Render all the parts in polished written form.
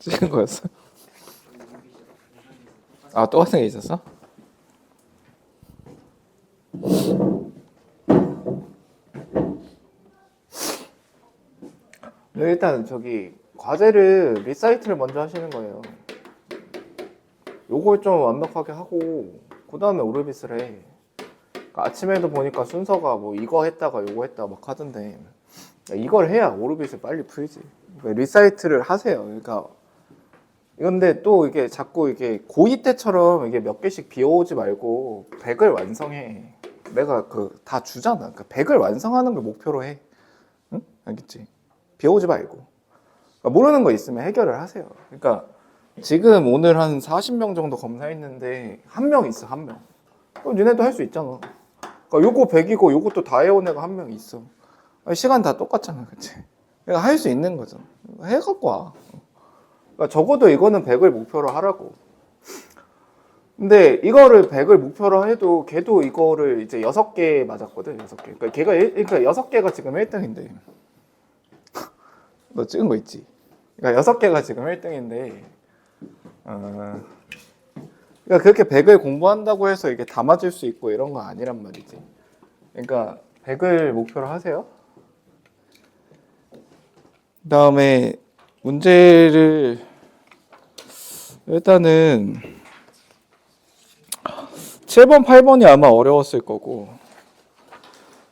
찍은 거였어? 아, 또 같은 게 있었어? 네, 일단 저기 과제를 리사이트를 먼저 하시는 거예요. 요걸 좀 완벽하게 하고 그 다음에 오르비스를 해. 그러니까 아침에도 보니까 순서가 뭐 이거 했다가 요거 했다가 막 하던데 이걸 해야 오르빗을 빨리 풀지. 그러니까 리사이트를 하세요. 그러니까 근데 또 이게 자꾸 이게 고2 때처럼 이게 몇 개씩 비워오지 말고 100을 완성해. 내가 그 다 주잖아. 그러니까 100을 완성하는 걸 목표로 해. 응? 알겠지? 비워오지 말고. 그러니까 모르는 거 있으면 해결을 하세요. 그러니까 지금 오늘 한 40명 정도 검사했는데 한 명 있어, 한 명. 그럼 니네도 할 수 있잖아. 그러니까 요거 100이고 요것도 다 해온 애가 한 명 있어. 시간 다 똑같잖아, 그치? 그러니까 할 수 있는 거죠. 해갖고 와. 그러니까 적어도 이거는 100을 목표로 하라고. 근데 이거를 100을 목표로 해도 걔도 이거를 이제 6개 맞았거든, 6개. 그러니까 그러니까 6개가 지금 1등인데. 너 찍은 거 있지? 그러니까 6개가 지금 1등인데. 그러니까 그렇게 100을 공부한다고 해서 이게 다 맞을 수 있고 이런 거 아니란 말이지. 그러니까 100을 목표로 하세요. 그 다음에 문제를 일단은 7번, 8번이 아마 어려웠을 거고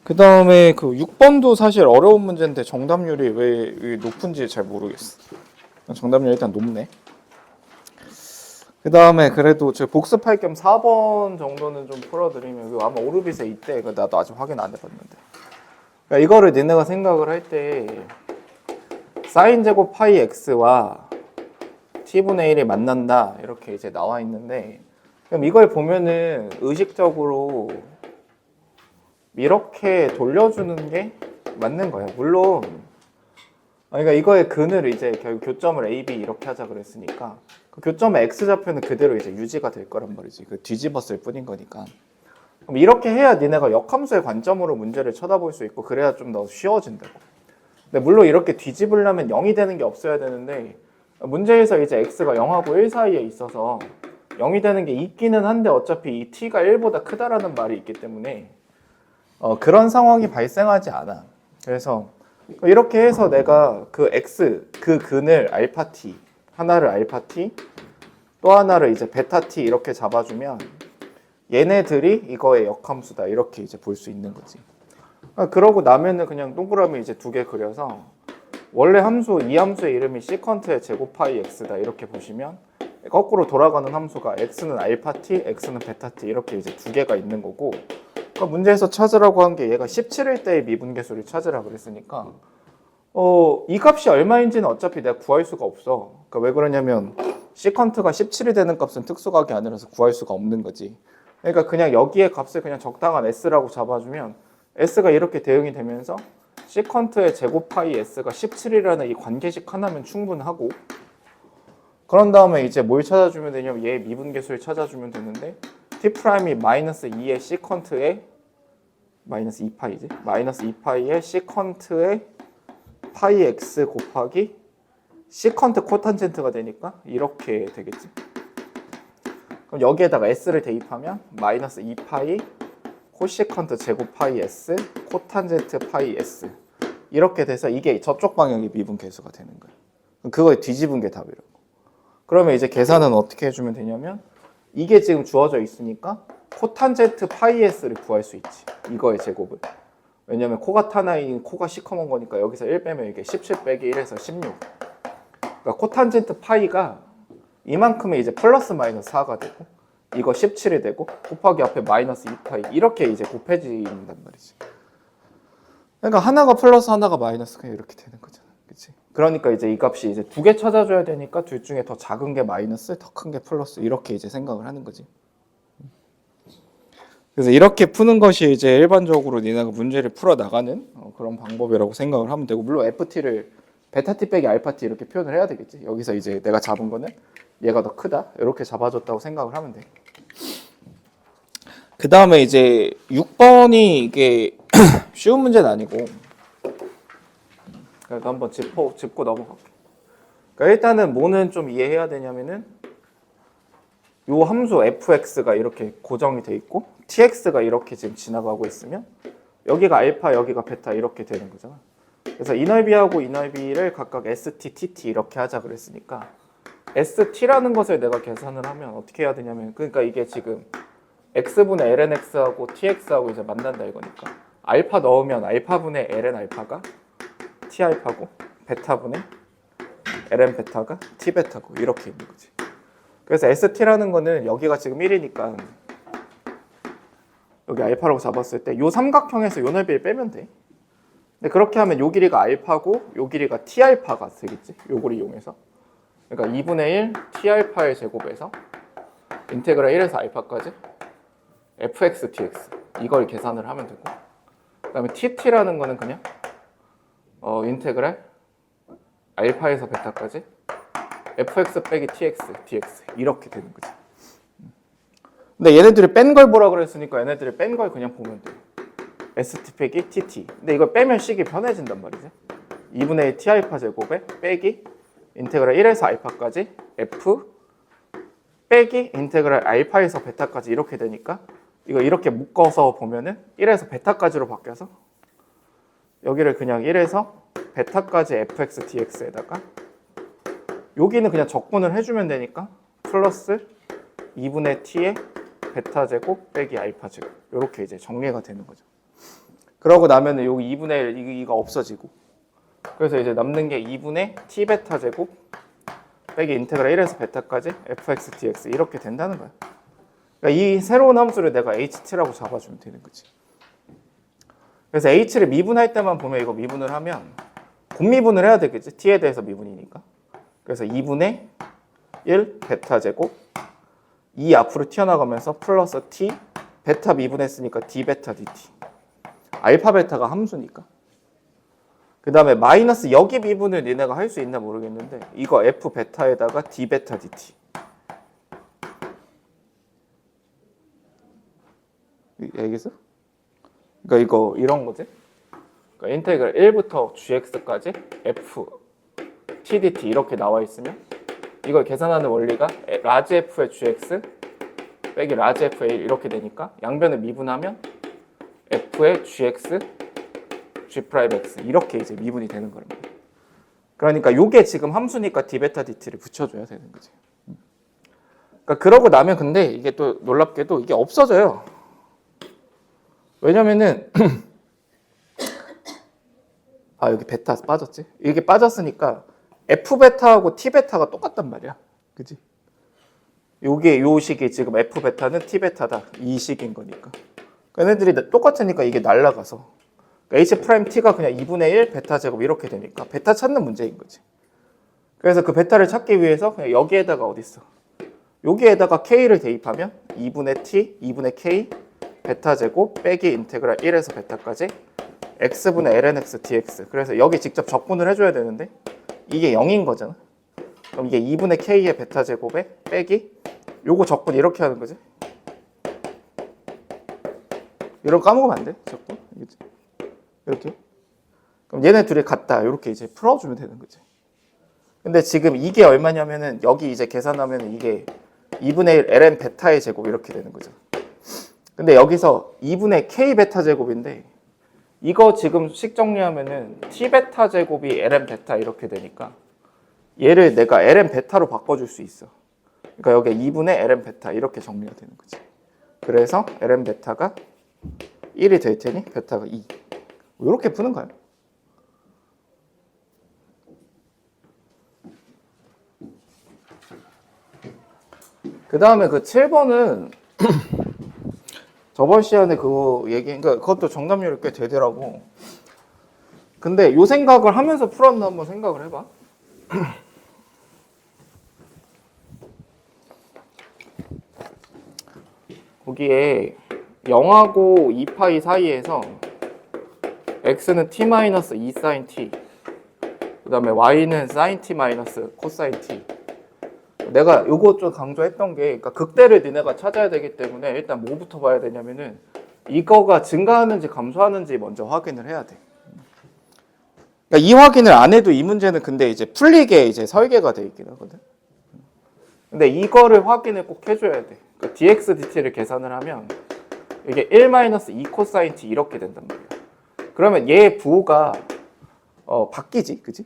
그 다음에 그 6번도 사실 어려운 문제인데 정답률이 왜 높은지 잘 모르겠어. 정답률 일단 높네. 그 다음에 그래도 저 복습할 겸 4번 정도는 좀 풀어드리면 아마 오르빗에 있대. 나도 아직 확인 안 해봤는데. 그러니까 이거를 니네가 생각을 할 때 사인 제곱 파이 x와 t분의 1이 만난다 이렇게 이제 나와 있는데 그럼 이걸 보면은 의식적으로 이렇게 돌려주는 게 맞는 거예요. 물론 그러니까 이거의 근을 이제 결국 교점을 A, B 이렇게 하자 그랬으니까 그 교점의 X좌표는 그대로 이제 유지가 될 거란 말이지. 그 뒤집었을 뿐인 거니까. 그럼 이렇게 해야 니네가 역함수의 관점으로 문제를 쳐다볼 수 있고 그래야 좀 더 쉬워진다고. 근데 물론 이렇게 뒤집으려면 0이 되는 게 없어야 되는데 문제에서 이제 X가 0하고 1 사이에 있어서 0이 되는 게 있기는 한데 어차피 이 T가 1보다 크다라는 말이 있기 때문에 그런 상황이 발생하지 않아. 그래서 이렇게 해서 내가 그 X, 그 근을 알파 T, 하나를 알파 T, 또 하나를 이제 베타 T 이렇게 잡아주면 얘네들이 이거의 역함수다 이렇게 이제 볼 수 있는 거지. 그러고 나면은 그냥 동그라미 이제 2개 그려서 원래 함수, 이 함수의 이름이 시컨트의 제곱 파이 x다 이렇게 보시면 거꾸로 돌아가는 함수가 x는 알파 t, x는 베타 t 이렇게 이제 2개가 있는 거고 그러니까 문제에서 찾으라고 한 게 얘가 17일 때의 미분계수를 찾으라 그랬으니까 이 값이 얼마인지는 어차피 내가 구할 수가 없어. 그러니까 왜 그러냐면 시컨트가 17이 되는 값은 특수각이 아니라서 구할 수가 없는 거지. 그러니까 그냥 여기에 값을 그냥 적당한 s라고 잡아주면 s가 이렇게 대응이 되면서 시컨트의 제곱 파이 s가 17이라는 이 관계식 하나면 충분하고 그런 다음에 이제 뭘 찾아주면 되냐면 얘 미분계수를 찾아주면 되는데 t''이 마이너스 2의 시컨트의 마이너스 2파이지? 마이너스 2파이의 시컨트의 파이 x 곱하기 시컨트 코탄젠트가 되니까 이렇게 되겠지. 그럼 여기에다가 s를 대입하면 마이너스 2파이 코시컨트 제곱 파이 s 코탄젠트 파이 s 이렇게 돼서 이게 저쪽 방향이 미분계수가 되는 거예요. 그걸 뒤집은 게 답이라고. 그러면 이제 계산은 어떻게 해주면 되냐면 이게 지금 주어져 있으니까 코탄젠트 파이 s를 구할 수 있지. 이거의 제곱을. 왜냐면 코가 타나인 코가 시커먼 거니까 여기서 1 빼면 이게 17 빼기 1에서 16. 그러니까 코탄젠트 파이가 이만큼의 이제 플러스 마이너스 4가 되고 이거 17이 되고 곱하기 앞에 마이너스 2파이 이렇게 이제 곱해진단 말이지. 그러니까 하나가 플러스 하나가 마이너스 그냥 이렇게 되는 거잖아. 그치? 그러니까 이제 이 값이 이제 2개 찾아줘야 되니까 둘 중에 더 작은 게 마이너스, 더 큰 게 플러스 이렇게 이제 생각을 하는 거지. 그래서 이렇게 푸는 것이 이제 일반적으로 니네가 문제를 풀어 나가는 그런 방법이라고 생각을 하면 되고 물론 FT를 베타 T 빼기 알파 T 이렇게 표현을 해야 되겠지. 여기서 이제 내가 잡은 거는 얘가 더 크다 이렇게 잡아줬다고 생각을 하면 돼. 그 다음에 이제 6번이 이게 쉬운 문제는 아니고 그래도 한번 짚고 넘어갈게. 그러니까 일단은 뭐는 좀 이해해야 되냐면은 요 함수 fx가 이렇게 고정이 돼 있고 tx가 이렇게 지금 지나가고 있으면 여기가 알파 여기가 베타 이렇게 되는 거잖아. 그래서 이 넓이하고 이 넓이를 각각 st, tt 이렇게 하자 그랬으니까 st라는 것을 내가 계산을 하면 어떻게 해야 되냐면 그러니까 이게 지금 x분의 lnx하고 tx하고 이제 만난다 이거니까 알파 넣으면 알파분의 ln 알파가 t 알파고 베타분의 ln 베타가 t 베타고 이렇게 있는 거지. 그래서 st라는 거는 여기가 지금 1이니까 여기 알파라고 잡았을 때 요 삼각형에서 요 넓이를 빼면 돼. 근데 그렇게 하면 요 길이가 알파고 요 길이가 t 알파가 되겠지. 요걸 이용해서. 그러니까 2분의 1 t 알파의 제곱에서 인테그랄 1에서 알파까지 fx dx 이걸 계산을 하면 되고 그다음에 tt라는 거는 그냥 인테그랄 알파에서 베타까지 fx 빼기 tx dx 이렇게 되는 거지. 근데 얘네들이 뺀 걸 보라 그랬으니까 얘네들이 뺀 걸 그냥 보면 돼. st 빼기 tt. 근데 이걸 빼면 식이 편해진단 말이지. 2분의 1 t 알파 제곱에 빼기 인테그랄 1에서 알파까지 f 빼기 인테그랄 알파에서 베타까지 이렇게 되니까 이거 이렇게 묶어서 보면은 1에서 베타까지로 바뀌어서 여기를 그냥 1에서 베타까지 fx dx에다가 여기는 그냥 적분을 해주면 되니까 플러스 2분의 t의 베타 제곱 빼기 알파 제곱 이렇게 이제 정리가 되는 거죠. 그러고 나면은 여기 2분의 1 이거 없어지고 그래서 이제 남는 게 2분의 t 베타 제곱 빼기 인테그랄 1에서 베타까지 fx dx 이렇게 된다는 거야. 그러니까 이 새로운 함수를 내가 ht라고 잡아주면 되는 거지. 그래서 h를 미분할 때만 보면 이거 미분을 하면 곱미분을 해야 되겠지. t에 대해서 미분이니까. 그래서 2분의 1 베타 제곱 2 앞으로 튀어나가면서 플러스 t 베타 미분했으니까 d 베타 dt 알파 베타가 함수니까. 그 다음에 마이너스 여기 미분을 니네가 할 수 있나 모르겠는데 이거 f 베타에다가 d 베타 dt 알겠어? 그러니까 이거 이런 거지. 그러니까 인테그랄 1부터 gx까지 f t dt 이렇게 나와 있으면 이걸 계산하는 원리가 라지 f의 gx 빼기 라지 f의 1 이렇게 되니까 양변을 미분하면 f의 gx g'x 이렇게 이제 미분이 되는 거란 말이야. 그러니까 요게 지금 함수니까 d 베타 dt를 붙여줘야 되는 거지. 그러니까 그러고 나면 근데 이게 또 놀랍게도 이게 없어져요. 왜냐면은 여기 베타 빠졌지? 이게 빠졌으니까 f 베타하고 t 베타가 똑같단 말이야. 그지? 요게 요 식이 지금 f 베타는 t 베타다. 이 식인 거니까. 얘네들이 똑같으니까 이게 날라가서 h 프라임 t가 그냥 2분의 1 베타 제곱 이렇게 되니까 베타 찾는 문제인 거지. 그래서 그 베타를 찾기 위해서 그냥 여기에다가 어디 있어? 여기에다가 k를 대입하면 2분의 t, 2분의 k 베타 제곱 빼기 인테그랄 1에서 베타까지 x분의 lnx dx. 그래서 여기 직접 적분을 해줘야 되는데 이게 0인 거잖아. 그럼 이게 2분의 k의 베타 제곱에 빼기 요거 적분 이렇게 하는 거지. 이런 거 까먹으면 안 돼. 적분 이렇게. 그럼 얘네 둘이 같다. 이렇게 이제 풀어주면 되는 거지. 근데 지금 이게 얼마냐면은 여기 이제 계산하면 이게 2분의 1 ln 베타의 제곱 이렇게 되는 거죠. 근데 여기서 2분의 k 베타 제곱인데 이거 지금 식 정리하면은 t 베타 제곱이 ln 베타 이렇게 되니까 얘를 내가 ln 베타로 바꿔줄 수 있어. 그러니까 여기 2분의 ln 베타 이렇게 정리가 되는 거지. 그래서 ln 베타가 1이 될 테니 베타가 2. 이렇게 푸는 거야. 그 다음에 그 7번은 저번 시간에 그거 그러니까 그것도 정답률이 꽤 되더라고. 근데 요 생각을 하면서 풀었나 한번 생각을 해봐. 거기에 0하고 2파이 사이에서 x는 t-2 sin t 그 다음에 y는 sin t 마이너스 코사인 t. 내가 요거 좀 강조했던 게 그러니까 극대를 니네가 찾아야 되기 때문에 일단 뭐부터 봐야 되냐면은 이거가 증가하는지 감소하는지 먼저 확인을 해야 돼. 그러니까 이 확인을 안 해도 이 문제는 근데 이제 풀리게 이제 설계가 돼 있긴 하거든. 근데 이거를 확인을 꼭 해줘야 돼. 그러니까 dx dt를 계산을 하면 이게 1-2 코사인 t 이렇게 된단 말이야. 그러면 얘 부호가 바뀌지, 그지?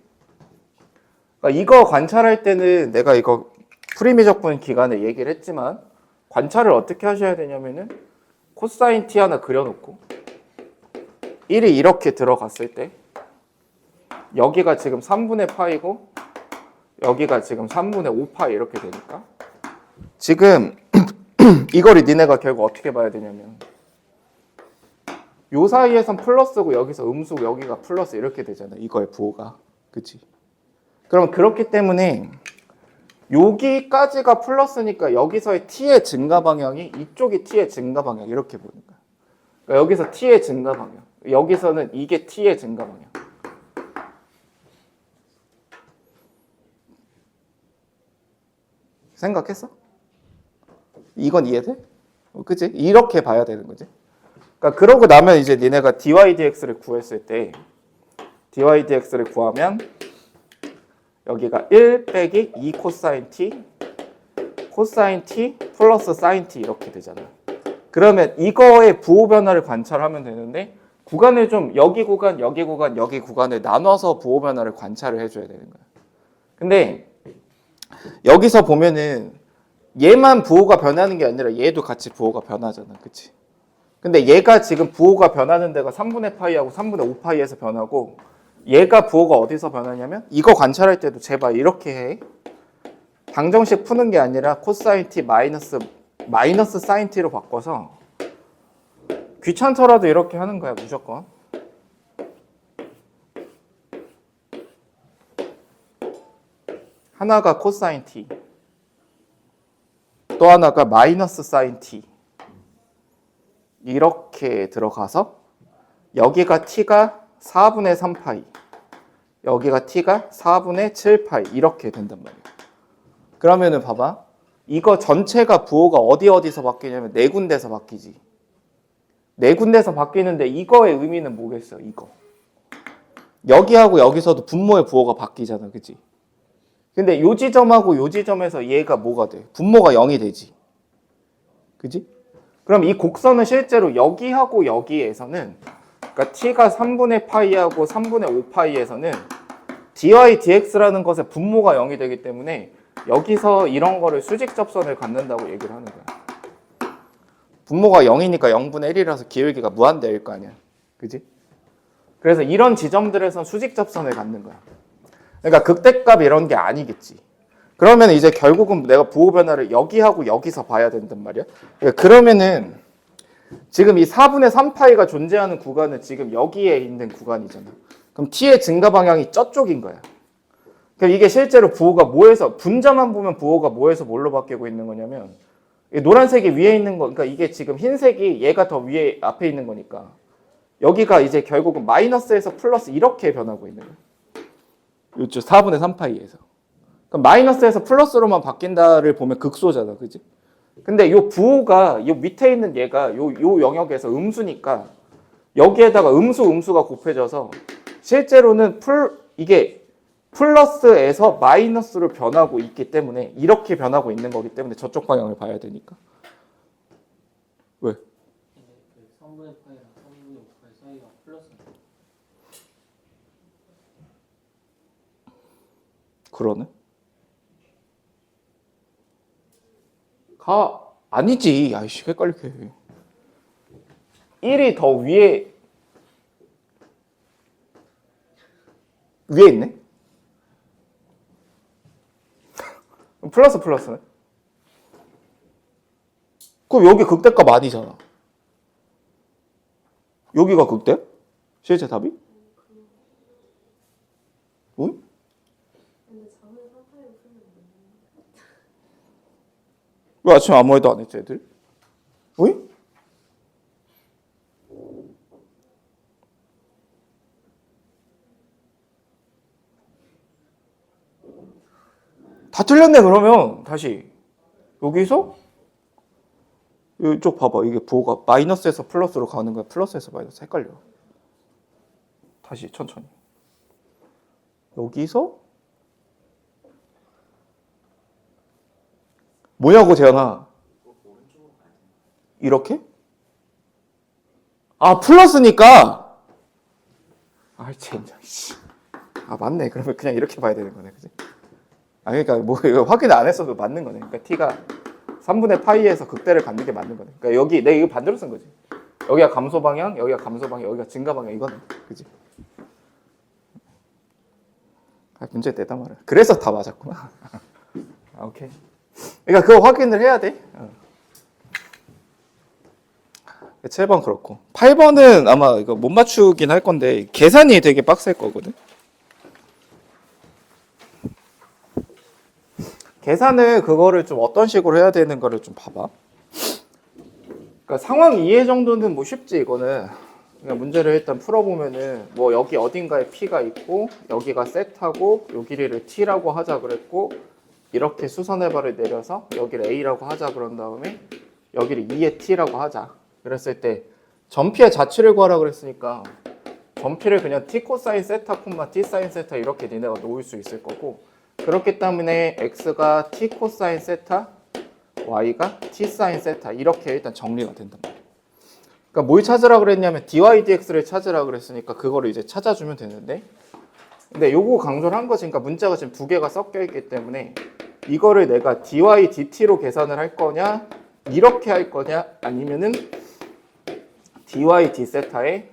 그러니까 이거 관찰할 때는 내가 이거 프리미적분 기간에 얘기를 했지만 관찰을 어떻게 하셔야 되냐면은 코사인 t 하나 그려놓고 1이 이렇게 들어갔을 때 여기가 지금 3분의 파이고 여기가 지금 3분의 5파이 이렇게 되니까 지금 이거를 니네가 결국 어떻게 봐야 되냐면 요 사이에선 플러스고 여기서 음수고 여기가 플러스 이렇게 되잖아. 이거의 부호가. 그치? 그럼 그렇기 때문에 여기까지가 플러스니까 여기서의 t의 증가 방향이 이쪽이 t의 증가 방향 이렇게 보는 거야. 그러니까 여기서 t의 증가 방향. 여기서는 이게 t의 증가 방향. 생각했어? 이건 이해돼? 그치? 이렇게 봐야 되는 거지. 그러니까 그러고 나면 이제 니네가 dy dx를 구했을 때 dy dx를 구하면 여기가 1 빼기 2 코사인 t 코사인 t 플러스 사인 t 이렇게 되잖아. 그러면 이거의 부호 변화를 관찰하면 되는데 구간을 좀 여기 구간, 여기 구간, 여기 구간을 나눠서 부호 변화를 관찰을 해줘야 되는 거야. 근데 여기서 보면은 얘만 부호가 변하는 게 아니라 얘도 같이 부호가 변하잖아. 그치? 근데 얘가 지금 부호가 변하는 데가 3분의 파이하고 3분의 5파이에서 변하고 얘가 부호가 어디서 변하냐면 이거 관찰할 때도 제발 이렇게 해. 방정식 푸는 게 아니라 코사인 t 마이너스 사인 t로 바꿔서 귀찮더라도 이렇게 하는 거야 무조건. 하나가 코사인 t 또 하나가 마이너스 사인 t 이렇게 들어가서 여기가 t가 4분의 3파이 여기가 t가 4분의 7파이 이렇게 된단 말이야. 그러면은 봐봐. 이거 전체가 부호가 어디서 바뀌냐면 네 군데서 바뀌지. 네 군데서 바뀌는데 이거의 의미는 뭐겠어? 이거. 여기하고 여기서도 분모의 부호가 바뀌잖아. 그치? 근데 요 지점하고 요 지점에서 얘가 뭐가 돼? 분모가 0이 되지. 그치? 그럼 이 곡선은 실제로 여기하고 여기에서는 그러니까 t가 3분의 파이하고 3분의 5파이에서는 dy dx라는 것의 분모가 0이 되기 때문에 여기서 이런 거를 수직 접선을 갖는다고 얘기를 하는 거야. 분모가 0이니까 0분의 1이라서 기울기가 무한대일 거 아니야. 그지? 그래서 이런 지점들에서 수직 접선을 갖는 거야. 그러니까 극대값 이런 게 아니겠지. 그러면 이제 결국은 내가 부호 변화를 여기하고 여기서 봐야 된단 말이야. 그러니까 그러면은 지금 이 4분의 3파이가 존재하는 구간은 지금 여기에 있는 구간이잖아. 그럼 t의 증가 방향이 저쪽인 거야. 그럼 이게 실제로 부호가 뭐에서 분자만 보면 부호가 뭐에서 뭘로 바뀌고 있는 거냐면 노란색이 위에 있는 거, 그러니까 이게 지금 흰색이 얘가 더 위에 앞에 있는 거니까 여기가 이제 결국은 마이너스에서 플러스 이렇게 변하고 있는 거야. 이쪽 4분의 3파이에서. 그럼 마이너스에서 플러스로만 바뀐다를 보면 극소잖아, 그지? 근데 요 부호가 요 밑에 있는 얘가 요 영역에서 음수니까 여기에다가 음수가 곱해져서 실제로는 이게 플러스에서 마이너스로 변하고 있기 때문에 이렇게 변하고 있는 거기 때문에 저쪽 방향을 봐야 되니까. 왜? 3분의 파이랑 3분의 5파이 사이가 플러스. 그러네? 아니지. 아이씨, 헷갈리게 해. 1이 더 위에 있네? 플러스네? 그럼 여기 극대값 아니잖아. 여기가 극대? 실제 답이? 응? 왜 아침에 아무 말도 안 했지, 애들? 응? 다 틀렸네, 그러면. 다시. 여기서 이쪽 봐봐. 이게 부호가 마이너스에서 플러스로 가는 거야. 플러스에서 마이너스. 헷갈려. 다시 천천히. 여기서 뭐냐고 재현아. 이렇게? 아 플러스니까. 아 젠장 씨. 아 맞네. 그러면 그냥 이렇게 봐야 되는 거네, 그지? 아 그러니까 뭐 이거 확인 안 했어도 맞는 거네. 그러니까 t가 3분의 파이에서 극대를 갖는 게 맞는 거네. 그러니까 여기 내가 이거 반대로 쓴 거지. 여기가 감소 방향, 여기가 감소 방향, 여기가 증가 방향 이거네, 그지? 아 문제 내다 말이야. 그래서 다 맞았구나. 아, 오케이. 그러니까 그거 확인을 해야 돼. 7번 그렇고 8번은 아마 이거 못 맞추긴 할 건데 계산이 되게 빡셀 거거든. 계산을 그거를 좀 어떤 식으로 해야 되는 거를 좀 봐봐. 그러니까 상황 이해 정도는 뭐 쉽지 이거는. 그러니까 문제를 일단 풀어보면은 뭐 여기 어딘가에 P가 있고 여기가 세타고 요 길이를 T라고 하자 그랬고 이렇게 수선의 발을 내려서 여기를 A라고 하자 그런 다음에 여기를 2의 T라고 하자 그랬을 때 전피의 자취를 구하라 그랬으니까 전피를 그냥 T 코사인 세타 콤마 T 사인 세타 이렇게 니네가 놓을 수 있을 거고 그렇기 때문에 X가 T 코사인 세타 Y가 T 사인 세타 이렇게 일단 정리가 된단 말이야. 그러니까 뭘 찾으라 그랬냐면 dy dx를 찾으라 그랬으니까 그거를 이제 찾아주면 되는데 근데 요거 강조를 한 거지. 그러니까 문자가 지금 두 개가 섞여 있기 때문에 이거를 내가 dy dt로 계산을 할 거냐 이렇게 할 거냐 아니면은 dy d 세타에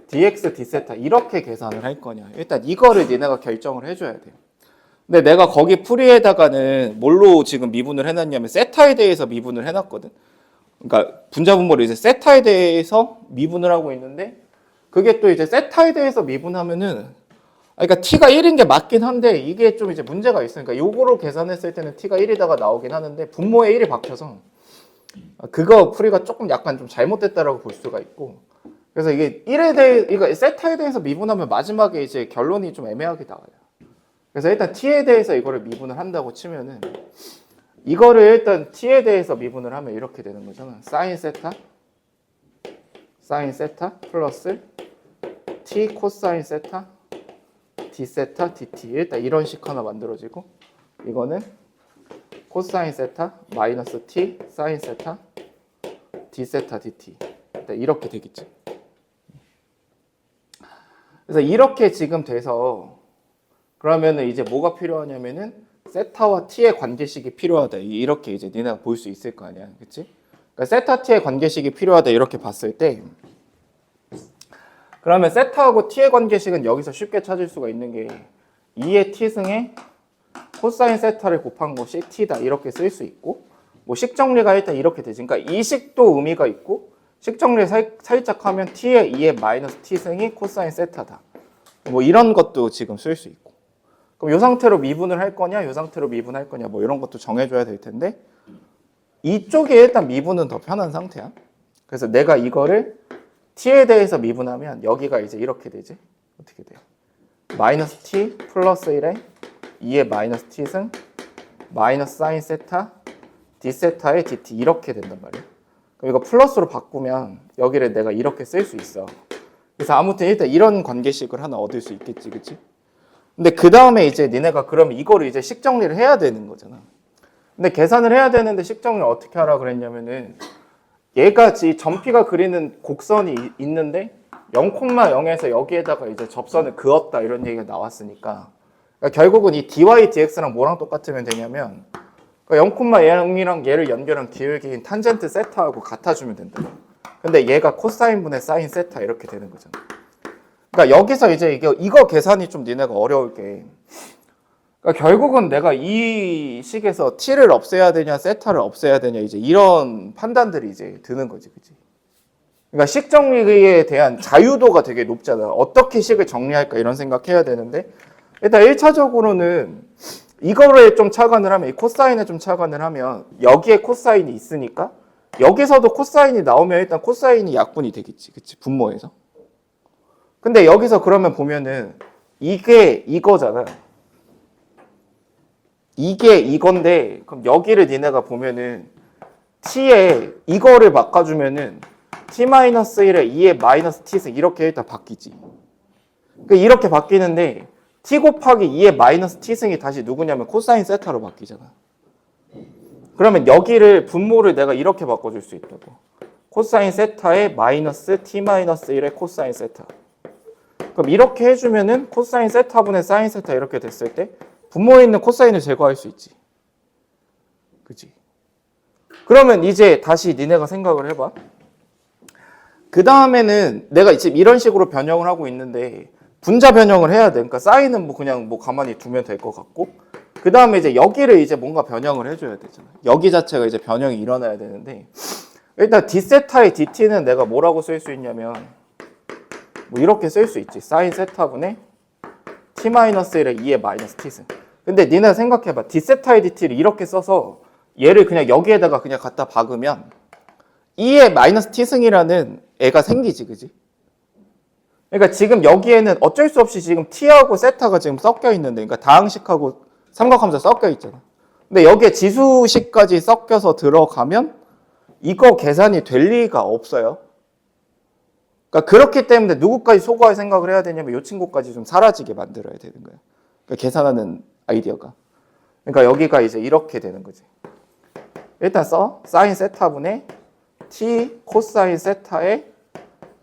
dx d 세타 이렇게 계산을 할 거냐 일단 이거를 니네가 결정을 해줘야 돼요. 근데 내가 거기 풀이에다가는 뭘로 지금 미분을 해놨냐면 세타에 대해서 미분을 해놨거든. 그러니까 분자분모를 이제 세타에 대해서 미분을 하고 있는데 그게 또 이제 세타에 대해서 미분하면은 그러니까 t가 1인 게 맞긴 한데 이게 좀 이제 문제가 있으니까 요거로 계산했을 때는 t가 1이다가 나오긴 하는데 분모에 1이 박혀서 그거 풀이가 조금 약간 좀 잘못됐다라고 볼 수가 있고 그래서 이게 1에 대해 이거 세타에 대해서 미분하면 마지막에 이제 결론이 좀 애매하게 나와요. 그래서 일단 t에 대해서 이거를 미분을 한다고 치면은 이거를 일단 t에 대해서 미분을 하면 이렇게 되는 거잖아. 사인 세타 플러스 t 코사인 세타 d 세타 dt 일단 이런 식 하나 만들어지고 이거는 코사인 세타 마이너스 t 사인 세타 d 세타 dt 일단 이렇게 되겠지. 그래서 이렇게 지금 돼서 그러면은 이제 뭐가 필요하냐면은 세타와 t의 관계식이 필요하다. 이렇게 이제 니네가 볼 수 있을 거 아니야. 그치? 그러니까 세타 t의 관계식이 필요하다. 이렇게 봤을 때 그러면 세타하고 t의 관계식은 여기서 쉽게 찾을 수가 있는 게 2의 t승에 코사인 세타를 곱한 것이 t다. 이렇게 쓸 수 있고 뭐 식정리가 일단 이렇게 되지. 그러니까 이 식도 의미가 있고 식정리 살짝 하면 t의 2의 마이너스 t승이 코사인 세타다. 뭐 이런 것도 지금 쓸 수 있고 그럼 이 상태로 미분을 할 거냐, 이 상태로 미분할 거냐, 뭐 이런 것도 정해줘야 될 텐데 이쪽에 일단 미분은 더 편한 상태야. 그래서 내가 이거를 t에 대해서 미분하면 여기가 이제 이렇게 되지. 어떻게 돼요? 마이너스 t 플러스 1에 2의 마이너스 t승 마이너스 사인 세타 d 세타의 dt 이렇게 된단 말이야. 그럼 이거 플러스로 바꾸면 여기를 내가 이렇게 쓸 수 있어. 그래서 아무튼 일단 이런 관계식을 하나 얻을 수 있겠지, 그치? 근데 그 다음에 이제 니네가 그러면 이거를 이제 식정리를 해야 되는 거잖아. 근데 계산을 해야 되는데 식정리를 어떻게 하라 그랬냐면은 얘가 전피가 그리는 곡선이 있는데 0,0에서 여기에다가 이제 접선을 그었다 이런 얘기가 나왔으니까 그러니까 결국은 이 dy dx랑 뭐랑 똑같으면 되냐면 0,0이랑 얘를 연결한 기울기인 탄젠트 세타하고 같아주면 된다. 근데 얘가 코사인분의 사인 세타 이렇게 되는 거잖아. 그러니까 여기서 이제 이거 계산이 좀 니네가 어려울 게 그러니까 결국은 내가 이 식에서 t를 없애야 되냐 세타를 없애야 되냐 이제 이런 판단들이 이제 드는 거지, 그치? 그러니까 식 정리에 대한 자유도가 되게 높잖아. 어떻게 식을 정리할까 이런 생각해야 되는데 일단 1차적으로는 이거를 좀 착안을 하면 이 코사인에 좀 착안을 하면 여기에 코사인이 있으니까 여기서도 코사인이 나오면 일단 코사인이 약분이 되겠지, 그치? 분모에서. 근데 여기서 그러면 보면은 이게 이거잖아. 이게 이건데 그럼 여기를 니네가 보면은 t에 이거를 바꿔주면은 t-1에 2의 마이너스 t승 이렇게 일단 바뀌지. 그러니까 이렇게 바뀌는데 t 곱하기 2의 마이너스 t승이 다시 누구냐면 코사인 세타로 바뀌잖아. 그러면 여기를 분모를 내가 이렇게 바꿔줄 수 있다고. 코사인 세타의 마이너스 t 마이너스 1의 코사인 세타. 그럼 이렇게 해주면은 코사인 세타분의 사인 세타 이렇게 됐을 때 분모에 있는 코사인을 제거할 수 있지. 그치? 그러면 이제 다시 니네가 생각을 해봐. 그 다음에는 내가 지금 이런 식으로 변형을 하고 있는데 분자 변형을 해야 돼. 그러니까 사인은 뭐 그냥 뭐 가만히 두면 될 것 같고, 그 다음에 이제 여기를 이제 뭔가 변형을 해줘야 되잖아. 여기 자체가 이제 변형이 일어나야 되는데, 일단 d세타의 dt는 내가 뭐라고 쓸 수 있냐면 뭐 이렇게 쓸 수 있지. 사인 세타분의 t-1의 2의 마이너스 t승. 근데 니네 생각해봐. d세타의 dt를 이렇게 써서 얘를 그냥 여기에다가 그냥 갖다 박으면 2의 마이너스 t승이라는 애가 생기지, 그지? 그러니까 지금 여기에는 어쩔 수 없이 지금 t하고 세타가 지금 섞여 있는데, 그러니까 다항식하고 삼각함수 섞여 있잖아. 근데 여기에 지수식까지 섞여서 들어가면 이거 계산이 될 리가 없어요. 그러니까 그렇기 때문에 누구까지 소거할 생각을 해야 되냐면 이 친구까지 좀 사라지게 만들어야 되는 거야. 그러니까 계산하는 아이디어가. 그러니까 여기가 이제 이렇게 되는 거지. 일단 써. 사인 세타분의 t 코사인 세타의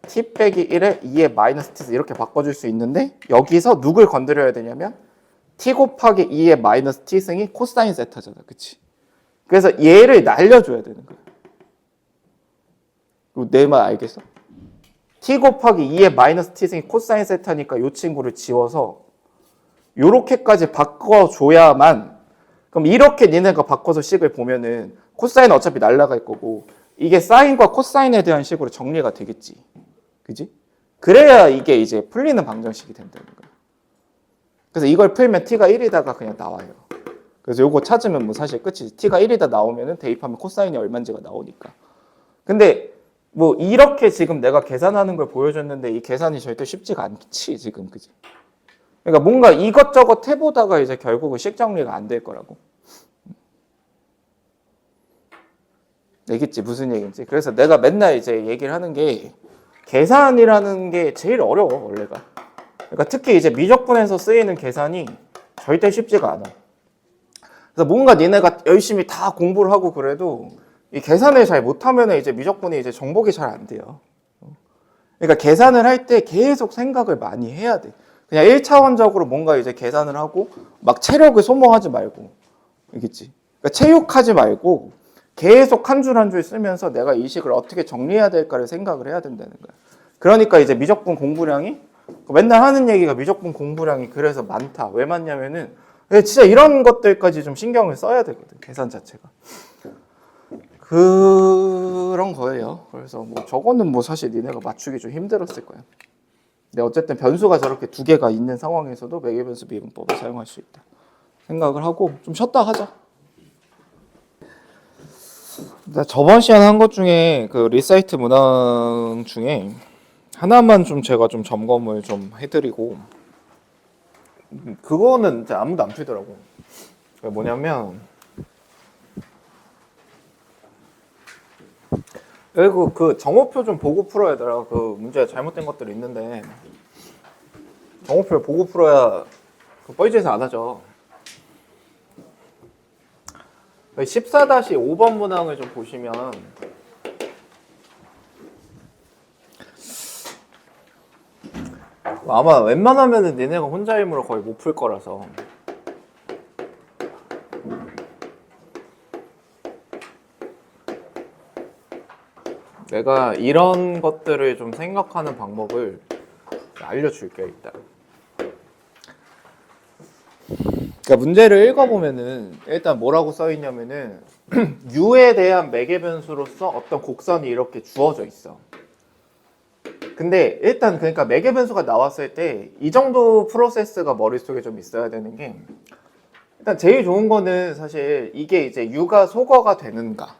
t 빼기 1의 2의 마이너스 t 이렇게 바꿔줄 수 있는데, 여기서 누굴 건드려야 되냐면 t 곱하기 2의 마이너스 t승이 코사인 세타잖아. 그치? 그래서 얘를 날려줘야 되는 거야. 내 말 알겠어? t 곱하기 2의 마이너스 t승이 코사인 세타니까 이 친구를 지워서 요렇게까지 바꿔줘야만, 그럼 이렇게 니네가 바꿔서 식을 보면은 코사인은 어차피 날라갈 거고 이게 사인과 코사인에 대한 식으로 정리가 되겠지. 그지? 그래야 이게 이제 풀리는 방정식이 된다는 거야. 그래서 이걸 풀면 t가 1이다가 그냥 나와요. 그래서 요거 찾으면 뭐 사실 끝이지. t가 1이다 나오면은 대입하면 코사인이 얼마인지가 나오니까. 근데 뭐 이렇게 지금 내가 계산하는 걸 보여줬는데 이 계산이 절대 쉽지가 않지 지금. 그지? 그러니까 뭔가 이것저것 해보다가 이제 결국은 식 정리가 안 될 거라고. 알겠지? 무슨 얘기인지. 그래서 내가 맨날 이제 얘기를 하는 게 계산이라는 게 제일 어려워 원래가. 그러니까 특히 이제 미적분에서 쓰이는 계산이 절대 쉽지가 않아. 그래서 뭔가 니네가 열심히 다 공부를 하고 그래도 이 계산을 잘 못하면 이제 미적분이 이제 정복이 잘 안 돼요. 그러니까 계산을 할 때 계속 생각을 많이 해야 돼. 그냥 1차원적으로 뭔가 이제 계산을 하고 막 체력을 소모하지 말고, 알겠지? 그러니까 체육하지 말고 계속 한 줄 한 줄 쓰면서 내가 이 식을 어떻게 정리해야 될까를 생각을 해야 된다는 거야. 그러니까 이제 미적분 공부량이, 맨날 하는 얘기가 미적분 공부량이 그래서 많다. 왜 많냐면은 진짜 이런 것들까지 좀 신경을 써야 되거든, 계산 자체가. 그런 거예요. 그래서 뭐 저거는 뭐 사실 니네가 맞추기 좀 힘들었을 거야. 근데 어쨌든 변수가 저렇게 두 개가 있는 상황에서도 매개변수 미분법을 사용할 수 있다 생각을 하고 좀 쉬었다 하자. 저번 시간에 한 것 중에 그 리사이트 문항 중에 하나만 좀 제가 좀 점검을 좀 해드리고, 그거는 이제 아무도 안 풀더라고. 뭐냐면 그리고 그 정오표 좀 보고 풀어야 되라. 그 문제에 잘못된 것들이 있는데 정오표 보고 풀어야 그 뻘짓에서 안 하죠. 14-5번 문항을 좀 보시면 아마 웬만하면은 니네가 혼자 힘으로 거의 못 풀 거라서 내가 이런 것들을 좀 생각하는 방법을 알려줄게 일단. 그러니까 문제를 읽어보면은 일단 뭐라고 써있냐면은 U에 대한 매개변수로서 어떤 곡선이 이렇게 주어져 있어. 근데 일단 그러니까 매개변수가 나왔을 때 이 정도 프로세스가 머릿속에 좀 있어야 되는 게, 일단 제일 좋은 거는 사실 이게 이제 U가 소거가 되는가,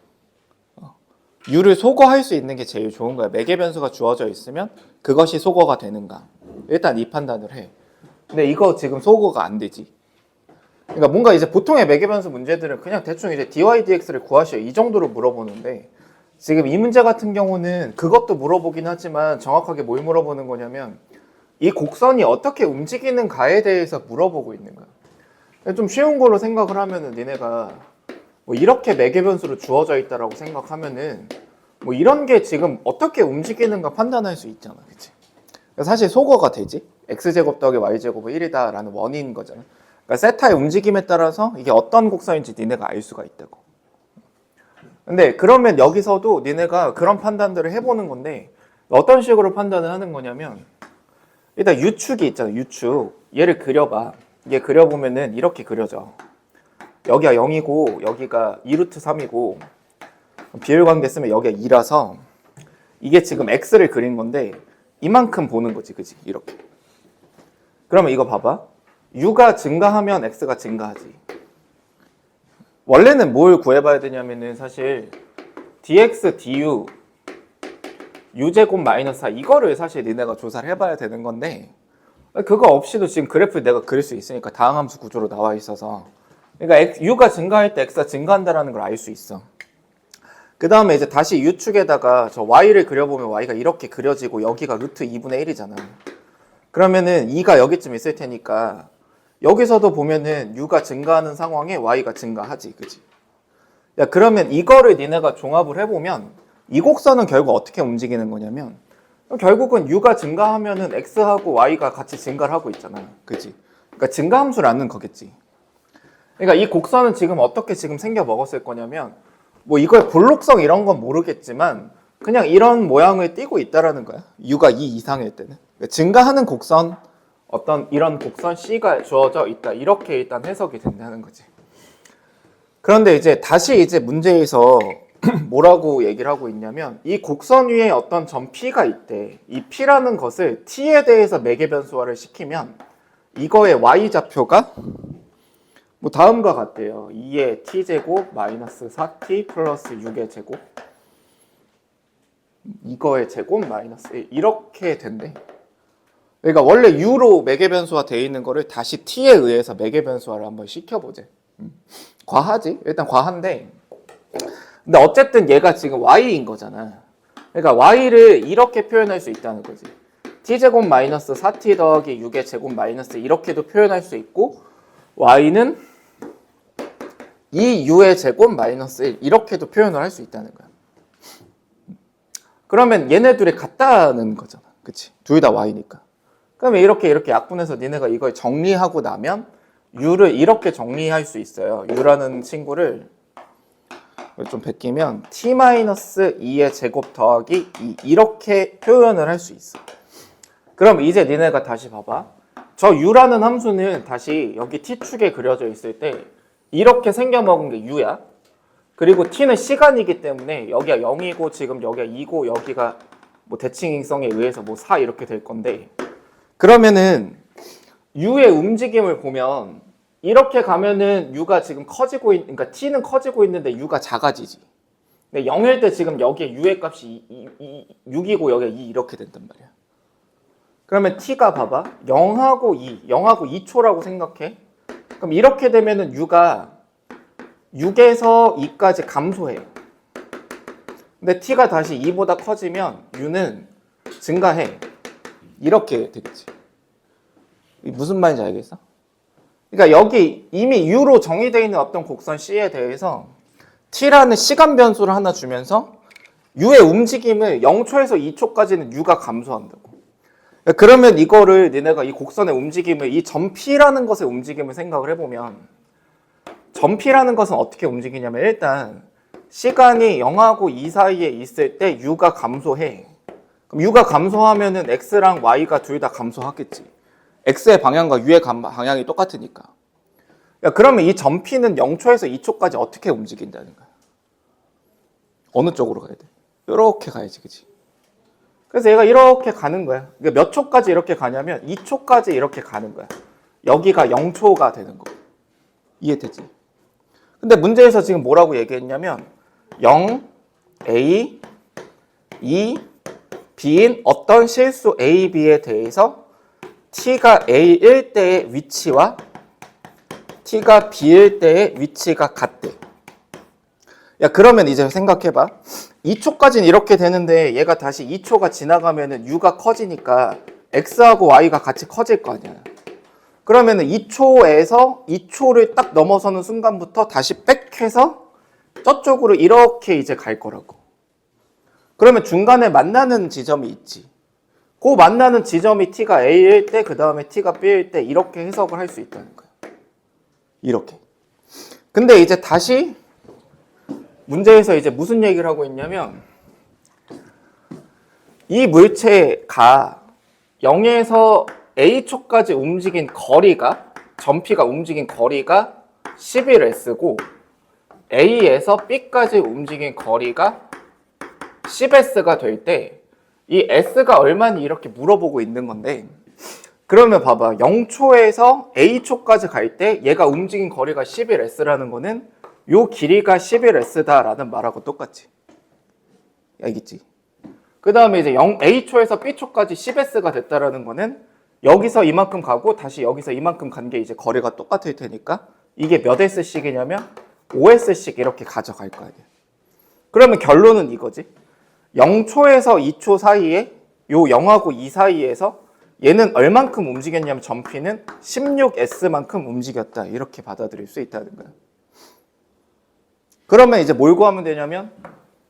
U를 소거할 수 있는 게 제일 좋은 거야. 매개변수가 주어져 있으면 그것이 소거가 되는가, 일단 이 판단을 해. 근데 이거 지금 소거가 안 되지. 그러니까 뭔가 이제 보통의 매개변수 문제들은 그냥 대충 이제 dy dx를 구하시오 이 정도로 물어보는데, 지금 이 문제 같은 경우는 그것도 물어보긴 하지만 정확하게 뭘 물어보는 거냐면 이 곡선이 어떻게 움직이는가에 대해서 물어보고 있는 거야. 좀 쉬운 걸로 생각을 하면은 니네가 뭐 이렇게 매개변수로 주어져 있다라고 생각하면은 뭐 이런 게 지금 어떻게 움직이는가 판단할 수 있잖아, 그치? 사실 속어가 되지. x제곱 더하기 y제곱은 1이다라는 원인인 거잖아. 그러니까 세타의 움직임에 따라서 이게 어떤 곡선인지 니네가 알 수가 있다고. 근데 그러면 여기서도 니네가 그런 판단들을 해보는 건데 어떤 식으로 판단을 하는 거냐면 일단 유축이 있잖아, 유축. 얘를 그려봐. 얘 그려보면은 이렇게 그려져. 여기가 0이고 여기가 2루트 3이고 비율관계 쓰면 여기가 2라서 이게 지금 x를 그린 건데 이만큼 보는 거지, 그지? 이렇게. 그러면 이거 봐봐. u가 증가하면 x가 증가하지. 원래는 뭘 구해봐야 되냐면은 사실 dx, du, u제곱 마이너스 4 이거를 사실 니네가 조사를 해봐야 되는 건데 그거 없이도 지금 그래프를 내가 그릴 수 있으니까 다항함수 구조로 나와 있어서 그러니까 u가 증가할 때 x가 증가한다는 걸 알 수 있어. 그 다음에 이제 다시 u축에다가 저 y를 그려보면 y가 이렇게 그려지고 여기가 루트 2분의 1이잖아. 그러면은 2가 여기쯤 있을 테니까 여기서도 보면은 u가 증가하는 상황에 y가 증가하지, 그지? 야, 그러면 이거를 니네가 종합을 해보면 이 곡선은 결국 어떻게 움직이는 거냐면 결국은 u가 증가하면은 x하고 y가 같이 증가를 하고 있잖아, 그지? 그러니까 증가함수라는 거겠지. 그러니까 이 곡선은 지금 어떻게 지금 생겨 먹었을 거냐면 뭐 이거의 볼록성 이런 건 모르겠지만 그냥 이런 모양을 띠고 있다라는 거야. u가 2 이상일 때는. 그러니까 증가하는 곡선 어떤 이런 곡선 C가 주어져 있다. 이렇게 일단 해석이 된다는 거지. 그런데 이제 다시 이제 문제에서 뭐라고 얘기를 하고 있냐면 이 곡선 위에 어떤 점 P가 있대. 이 P라는 것을 T에 대해서 매개변수화를 시키면 이거의 Y좌표가 뭐 다음과 같대요. 2의 T제곱 마이너스 4T 플러스 6의 제곱 이거의 제곱 마이너스 1 이렇게 된대. 그러니까 원래 U로 매개변수화 되어 있는 거를 다시 T에 의해서 매개변수화를 한번 시켜보재. 과하지? 일단 과한데 근데 어쨌든 얘가 지금 Y인 거잖아. 그러니까 Y를 이렇게 표현할 수 있다는 거지. T제곱 마이너스 4T 더하기 6의 제곱 마이너스 이렇게도 표현할 수 있고 Y는 2U의 제곱 마이너스 1 이렇게도 표현을 할 수 있다는 거야. 그러면 얘네 둘이 같다는 거잖아. 그치? 둘 다 Y니까. 그러면 이렇게 약분해서 니네가 이걸 정리하고 나면 U를 이렇게 정리할 수 있어요. U라는 친구를 좀 베끼면 T-2의 제곱 더하기 2 이렇게 표현을 할 수 있어. 그럼 이제 니네가 다시 봐봐. 저 U라는 함수는 다시 여기 T축에 그려져 있을 때 이렇게 생겨먹은 게 U야. 그리고 T는 시간이기 때문에 여기가 0이고 지금 여기가 2고 여기가 뭐 대칭성에 의해서 뭐 4 이렇게 될 건데 그러면은 U의 움직임을 보면 이렇게 가면은 U가 지금 커지고 그러니까 T는 커지고 있는데 U가 작아지지. 근데 0일 때 지금 여기에 U의 값이 6이고 여기가 2 이렇게 된단 말이야. 그러면 T가 봐봐. 0하고 2초라고 생각해. 그럼 이렇게 되면은 U가 6에서 2까지 감소해요. 근데 T가 다시 2보다 커지면 U는 증가해. 이렇게 되겠지. 무슨 말인지 알겠어? 그러니까 여기 이미 U로 정의되어 있는 어떤 곡선 C에 대해서 T라는 시간 변수를 하나 주면서 U의 움직임을 0초에서 2초까지는 U가 감소한다고. 그러면 이거를 니네가 이 곡선의 움직임을 이 점 P라는 것의 움직임을 생각을 해보면 점 P라는 것은 어떻게 움직이냐면 일단 시간이 0하고 2 사이에 있을 때 U가 감소해. 그럼 U가 감소하면은 X랑 Y가 둘 다 감소하겠지. X의 방향과 U의 방향이 똑같으니까. 야, 그러면 이 점 P는 0초에서 2초까지 어떻게 움직인다는 거야? 어느 쪽으로 가야 돼? 이렇게 가야지, 그치? 그래서 얘가 이렇게 가는 거야. 그러니까 몇 초까지 이렇게 가냐면 2초까지 이렇게 가는 거야. 여기가 0초가 되는 거. 이해되지? 근데 문제에서 지금 뭐라고 얘기했냐면 0, A, 2, B인 어떤 실수 A, B에 대해서 T가 A일 때의 위치와 T가 B일 때의 위치가 같대. 야, 그러면 이제 생각해봐. 2초까지는 이렇게 되는데 얘가 다시 2초가 지나가면은 U가 커지니까 x하고 y가 같이 커질 거 아니야. 그러면은 2초를 딱 넘어서는 순간부터 다시 백해서 저쪽으로 이렇게 이제 갈 거라고. 그러면 중간에 만나는 지점이 있지. 그 만나는 지점이 t가 a일 때, 그 다음에 t가 b일 때 이렇게 해석을 할 수 있다는 거야. 이렇게. 근데 이제 다시 문제에서 이제 무슨 얘기를 하고 있냐면 이 물체가 0에서 a초까지 움직인 거리가 전피가 움직인 거리가 11s고 a에서 b까지 움직인 거리가 10s가 될 때 이 s가 얼마니 이렇게 물어보고 있는 건데 그러면 봐봐 0초에서 a초까지 갈 때 얘가 움직인 거리가 11s라는 거는 요 길이가 11s다라는 말하고 똑같지. 알겠지? 그 다음에 이제 a초에서 b초까지 10s가 됐다라는 거는 여기서 이만큼 가고 다시 여기서 이만큼 간 게 이제 거리가 똑같을 테니까 이게 몇 s씩이냐면 5s씩 이렇게 가져갈 거 아니야. 그러면 결론은 이거지. 0초에서 2초 사이에 요 0하고 2 사이에서 얘는 얼만큼 움직였냐면 전피는 16s만큼 움직였다. 이렇게 받아들일 수 있다는 거야. 그러면 이제 뭘 구하면 되냐면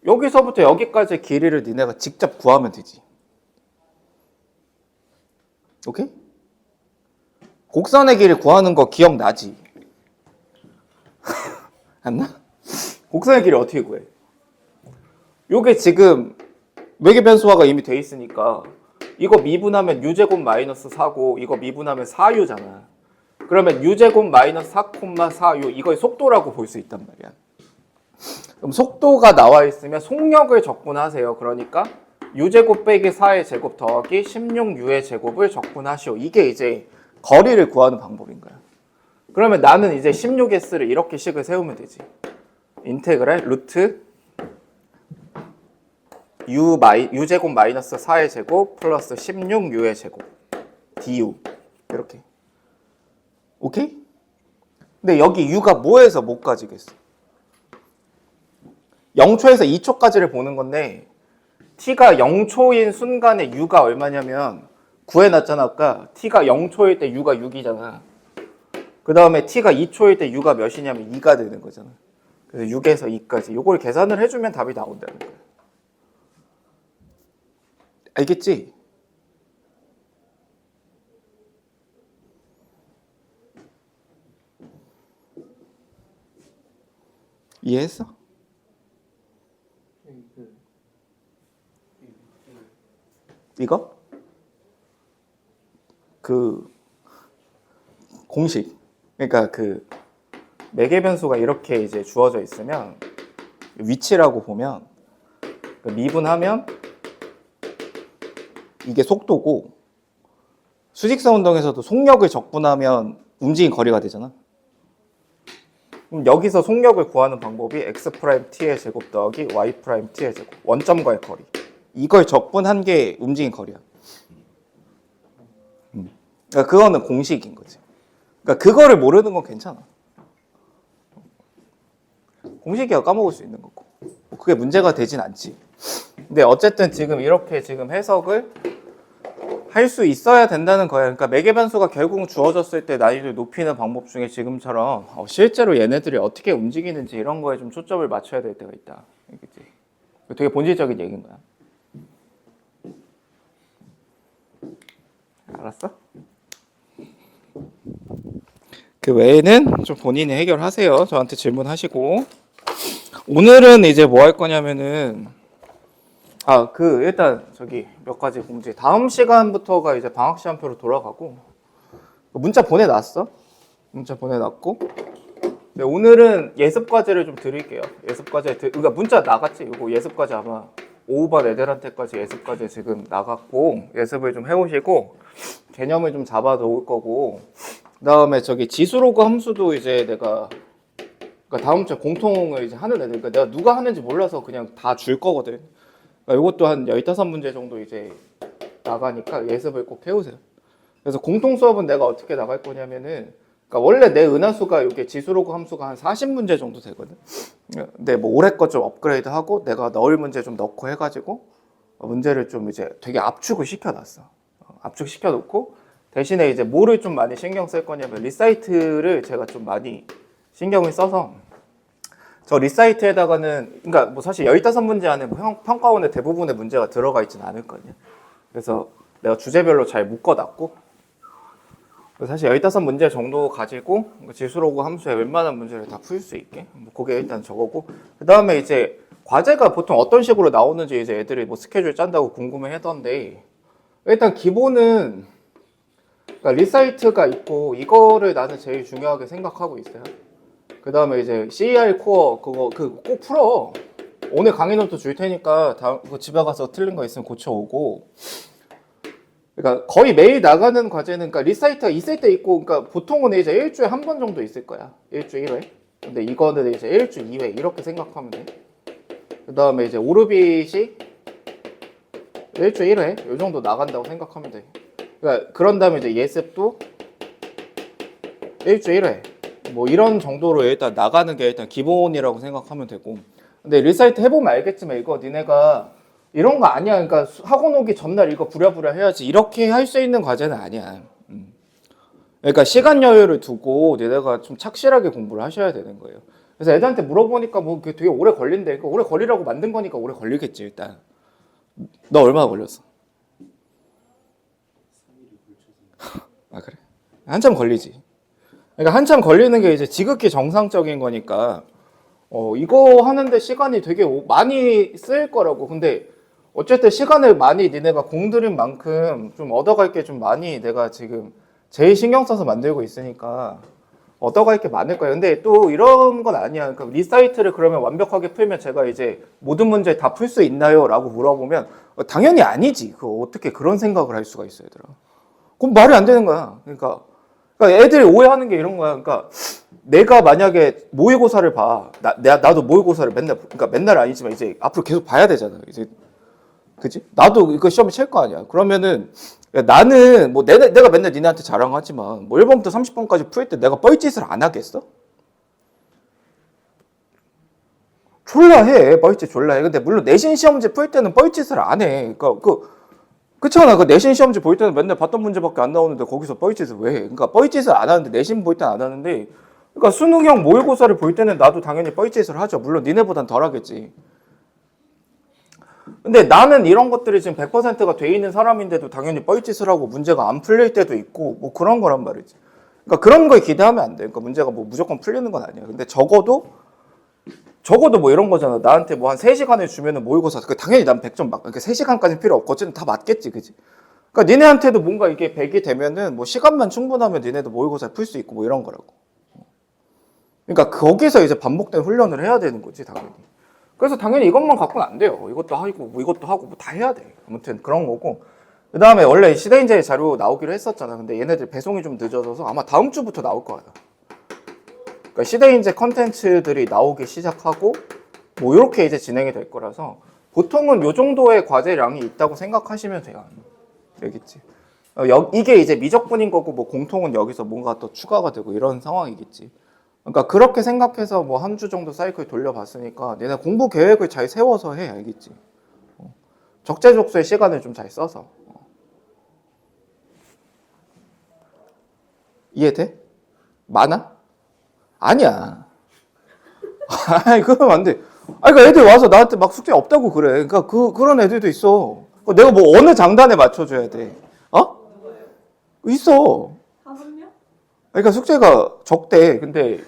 여기서부터 여기까지의 길이를 니네가 직접 구하면 되지. 오케이? 곡선의 길이 구하는 거 기억나지? 안 나? 곡선의 길이 어떻게 구해? 요게 지금 매개변수화가 이미 돼 있으니까 이거 미분하면 u제곱 마이너스 4고 이거 미분하면 4u잖아. 그러면 u제곱 마이너스 4,4u 이거의 속도라고 볼 수 있단 말이야. 그럼 속도가 나와 있으면 속력을 적분하세요. 그러니까 u제곱 빼기 4의 제곱 더하기 16u의 제곱을 적분하시오. 이게 이제 거리를 구하는 방법인 거야. 그러면 나는 이제 16s를 이렇게 식을 세우면 되지. 인테그랄 루트 u제곱 마이너스 4의 제곱 플러스 16u의 제곱 du 이렇게. 오케이? 근데 여기 u가 뭐에서 뭐까지겠어? 0초에서 2초까지를 보는 건데 t가 0초인 순간에 u가 얼마냐면 구해놨잖아. 아까 t가 0초일 때 u가 6이잖아. 그 다음에 t가 2초일 때 u가 몇이냐면 2가 되는 거잖아. 그래서 6에서 2까지 이걸 계산을 해주면 답이 나온다는 거야. 알겠지? 이해했어? 이거? 그 공식. 그러니까 그 매개변수가 이렇게 이제 주어져 있으면 위치라고 보면 미분하면 이게 속도고 수직선 운동에서도 속력을 적분하면 움직인 거리가 되잖아. 그럼 여기서 속력을 구하는 방법이 x't의 제곱 더하기 y't의 제곱 원점과의 거리 이걸 적분한 게 움직인 거리야. 그러니까 그거는 공식인 거지. 그러니까 그거를 모르는 건 괜찮아. 공식이야 까먹을 수 있는 거고 그게 문제가 되진 않지. 근데 어쨌든 지금 이렇게 지금 해석을 할 수 있어야 된다는 거야. 그러니까 매개변수가 결국 주어졌을 때 난이도를 높이는 방법 중에 지금처럼 실제로 얘네들이 어떻게 움직이는지 이런 거에 좀 초점을 맞춰야 될 때가 있다. 알겠지? 되게 본질적인 얘기인 거야. 알았어? 그 외에는 좀 본인이 해결하세요. 저한테 질문하시고. 오늘은 이제 뭐 할 거냐면은 일단 저기 몇 가지 공지. 다음 시간부터가 이제 방학 시간표로 돌아가고 문자 보내놨어. 문자 보내놨고. 네, 오늘은 예습 과제를 좀 드릴게요. 예습 과제 그러니까 문자 나갔지. 이거 예습 과제 아마 오후반 애들한테까지 예습 과제 지금 나갔고 예습을 좀 해오시고 개념을 좀 잡아 놓을 거고. 그다음에 저기 지수로그 함수도 이제 내가 그러니까 다음 주에 공통을 이제 하는 애들. 그러니까 내가 누가 하는지 몰라서 그냥 다 줄 거거든. 그러니까 이것도 한 15문제 정도 이제 나가니까 예습을 꼭 해오세요. 그래서 공통 수업은 내가 어떻게 나갈 거냐면은 그러니까 원래 내 은하수가 이게 지수로그 함수가 한 40문제 정도 되거든. 근데 뭐 올해 거 좀 업그레이드하고 내가 넣을 문제 좀 넣고 해가지고 문제를 좀 이제 되게 압축을 시켜놨어. 압축시켜 놓고 대신에 이제 뭐를 좀 많이 신경 쓸 거냐면 리사이트를 제가 좀 많이 신경을 써서 저 리사이트에다가는 그러니까 뭐 사실 15문제 안에 뭐 평가원의 대부분의 문제가 들어가 있지는 않을거든요. 그래서 내가 주제별로 잘 묶어놨고 사실 15문제 정도 가지고 지수로그 함수의 웬만한 문제를 다 풀 수 있게 뭐 그게 일단 저거고 그 다음에 이제 과제가 보통 어떤 식으로 나오는지 이제 애들이 뭐 스케줄 짠다고 궁금해 하던데 일단 기본은 그러니까 리사이트가 있고 이거를 나는 제일 중요하게 생각하고 있어요. 그 다음에 이제 CER 코어 그거 꼭 풀어. 오늘 강의 노트 줄 테니까 다음 집에 가서 틀린 거 있으면 고쳐오고. 그러니까 거의 매일 나가는 과제는 그러니까 리사이트가 있을 때 있고 그러니까 보통은 이제 일주일에 한 번 정도 있을 거야. 일주일 1회. 근데 이거는 이제 일주일 2회 이렇게 생각하면 돼. 그 다음에 이제 오르빗이 일주일 1회 이 정도 나간다고 생각하면 돼. 그러니까 그런 다음에 이제 예습도 일주일 1회 뭐 이런 정도로 일단 나가는 게 일단 기본이라고 생각하면 되고 근데 리사이트 해보면 알겠지만 이거 니네가 이런 거 아니야. 그러니까 학원 오기 전날 이거 부랴부랴 해야지 이렇게 할 수 있는 과제는 아니야. 그러니까 시간 여유를 두고 니네가 좀 착실하게 공부를 하셔야 되는 거예요. 그래서 애들한테 물어보니까 뭐 되게 오래 걸린대. 오래 걸리라고 만든 거니까 오래 걸리겠지 일단. 너 얼마나 걸렸어? 아 그래? 한참 걸리지. 그러니까 한참 걸리는 게 이제 지극히 정상적인 거니까 이거 하는데 시간이 되게 많이 쓸 거라고. 근데 어쨌든 시간을 많이 니네가 공들인 만큼 좀 얻어갈 게 좀 많이 내가 지금 제일 신경 써서 만들고 있으니까 얻어갈 게 많을 거예요. 근데 또 이런 건 아니야. 그러니까 리사이트를 그러면 완벽하게 풀면 제가 이제 모든 문제 다 풀 수 있나요? 라고 물어보면 당연히 아니지. 그거 어떻게 그런 생각을 할 수가 있어, 얘들아. 그럼 말이 안 되는 거야. 그러니까 애들이 오해하는 게 이런 거야. 그러니까 내가 만약에 모의고사를 봐. 나도 모의고사를 맨날 아니지만 이제 앞으로 계속 봐야 되잖아. 이제 그지? 나도 이거 시험에 칠 거 아니야. 그러면은 나는 뭐 내가 맨날 니네한테 자랑하지만 뭐 1번부터 30번까지 풀 때 내가 뻘짓을 안 하겠어? 졸라 해. 뻘짓 졸라 해. 근데 물론 내신 시험지 풀 때는 뻘짓을 안 해. 그러니까 그렇잖아. 그 내신 시험지 볼 때는 맨날 봤던 문제밖에 안 나오는데 거기서 뻘짓을 왜 해? 그러니까 뻘짓을 안 하는데 내신 볼 때는 안 하는데 그러니까 수능형 모의고사를 볼 때는 나도 당연히 뻘짓을 하죠. 물론 니네보단 덜 하겠지. 근데 나는 이런 것들이 지금 100%가 돼 있는 사람인데도 당연히 뻘짓을 하고 문제가 안 풀릴 때도 있고 뭐 그런 거란 말이지. 그러니까 그런 걸 기대하면 안 돼. 그러니까 문제가 뭐 무조건 풀리는 건 아니야. 근데 적어도 뭐 이런 거잖아. 나한테 뭐 한 3시간을 주면은 모의고사. 당연히 난 100점 막, 그러니까 3시간까지는 필요 없고, 어쨌든 다 맞겠지, 그지? 그러니까 니네한테도 뭔가 이게 100이 되면은 뭐 시간만 충분하면 니네도 모의고사 풀 수 있고 뭐 이런 거라고. 그러니까 거기서 이제 반복된 훈련을 해야 되는 거지, 당연히. 그래서 당연히 이것만 갖고는 안 돼요. 이것도 하고, 뭐 이것도 하고, 뭐 다 해야 돼. 아무튼 그런 거고. 그 다음에 원래 시대인재 자료 나오기로 했었잖아. 근데 얘네들 배송이 좀 늦어져서 아마 다음 주부터 나올 거야. 그러니까 시대인재 컨텐츠들이 나오기 시작하고 뭐 이렇게 이제 진행이 될 거라서 보통은 요 정도의 과제량이 있다고 생각하시면 돼요. 되겠지. 이게 이제 미적분인 거고 뭐 공통은 여기서 뭔가 또 추가가 되고 이런 상황이겠지. 그러니까 그렇게 생각해서 뭐 한 주 정도 사이클 돌려봤으니까 얘네 공부 계획을 잘 세워서 해. 알겠지? 적재적소에 시간을 좀 잘 써서. 이해돼? 많아? 아니야. 아니, 그러면 안 돼. 아니, 그러니까 애들 와서 나한테 막 숙제 없다고 그래. 그러니까 그런 애들도 있어. 내가 뭐 어느 장단에 맞춰줘야 돼? 있어. 5명? 그러니까 숙제가 적대. 근데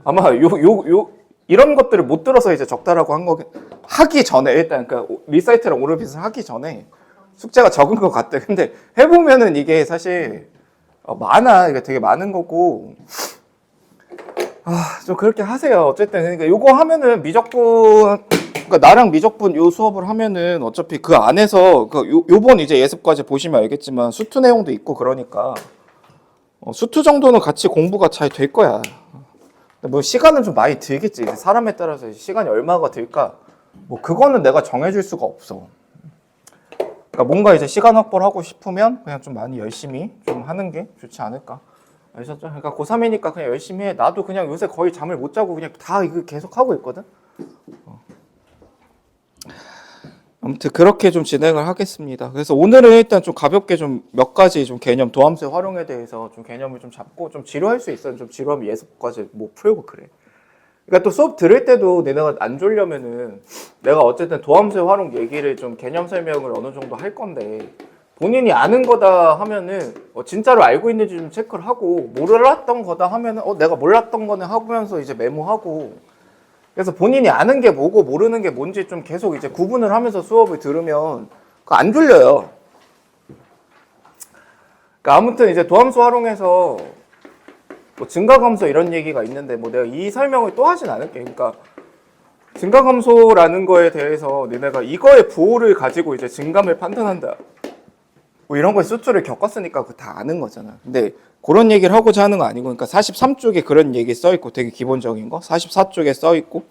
아마 이런 것들을 못 들어서 이제 적다라고 한 거긴. 하기 전에 일단 그러니까 리사이트랑 오르빗을 하기 전에 숙제가 적은 것 같대. 근데 해보면은 이게 사실 많아. 이게 되게 많은 거고. 좀 그렇게 하세요. 어쨌든 그러니까 요거 하면은 미적분 그러니까 나랑 미적분 요 수업을 하면은 어차피 그 안에서 요번 이제 예습과제 보시면 알겠지만 수투 내용도 있고 그러니까 수투 정도는 같이 공부가 잘 될 거야. 뭐 시간은 좀 많이 들겠지. 사람에 따라서 시간이 얼마가 들까? 뭐 그거는 내가 정해줄 수가 없어. 그러니까 뭔가 이제 시간 확보를 하고 싶으면 그냥 좀 많이 열심히 좀 하는 게 좋지 않을까? 아셨죠? 그러니까 고3이니까 그냥 열심히 해. 나도 그냥 요새 거의 잠을 못 자고 그냥 다 이거 계속 하고 있거든. 아무튼 그렇게 좀 진행을 하겠습니다. 그래서 오늘은 일단 좀 가볍게 좀 몇 가지 좀 개념, 도함수의 활용에 대해서 좀 개념을 좀 잡고 좀 지루할 수 있어요. 좀 지루하면 예습까지 뭐 풀고 그래. 그러니까 또 수업 들을 때도 내가 안 졸려면은 내가 어쨌든 도함수의 활용 얘기를 좀 개념 설명을 어느 정도 할 건데 본인이 아는 거다 하면은 진짜로 알고 있는지 좀 체크를 하고 몰랐던 거다 하면은 내가 몰랐던 거는 하면서 이제 메모하고 그래서 본인이 아는 게 뭐고 모르는 게 뭔지 좀 계속 이제 구분을 하면서 수업을 들으면 그거 안 졸려요. 그러니까 아무튼 이제 도함수 활용해서 뭐 증가감소 이런 얘기가 있는데 뭐 내가 이 설명을 또 하진 않을게. 그러니까 증가감소라는 거에 대해서 너네가 이거의 부호를 가지고 이제 증감을 판단한다. 뭐 이런 걸 수투를 겪었으니까 그거 다 아는 거잖아. 근데 그런 얘기를 하고자 하는 거 아니고, 그러니까 43쪽에 그런 얘기 써 있고 되게 기본적인 거, 44쪽에 써 있고,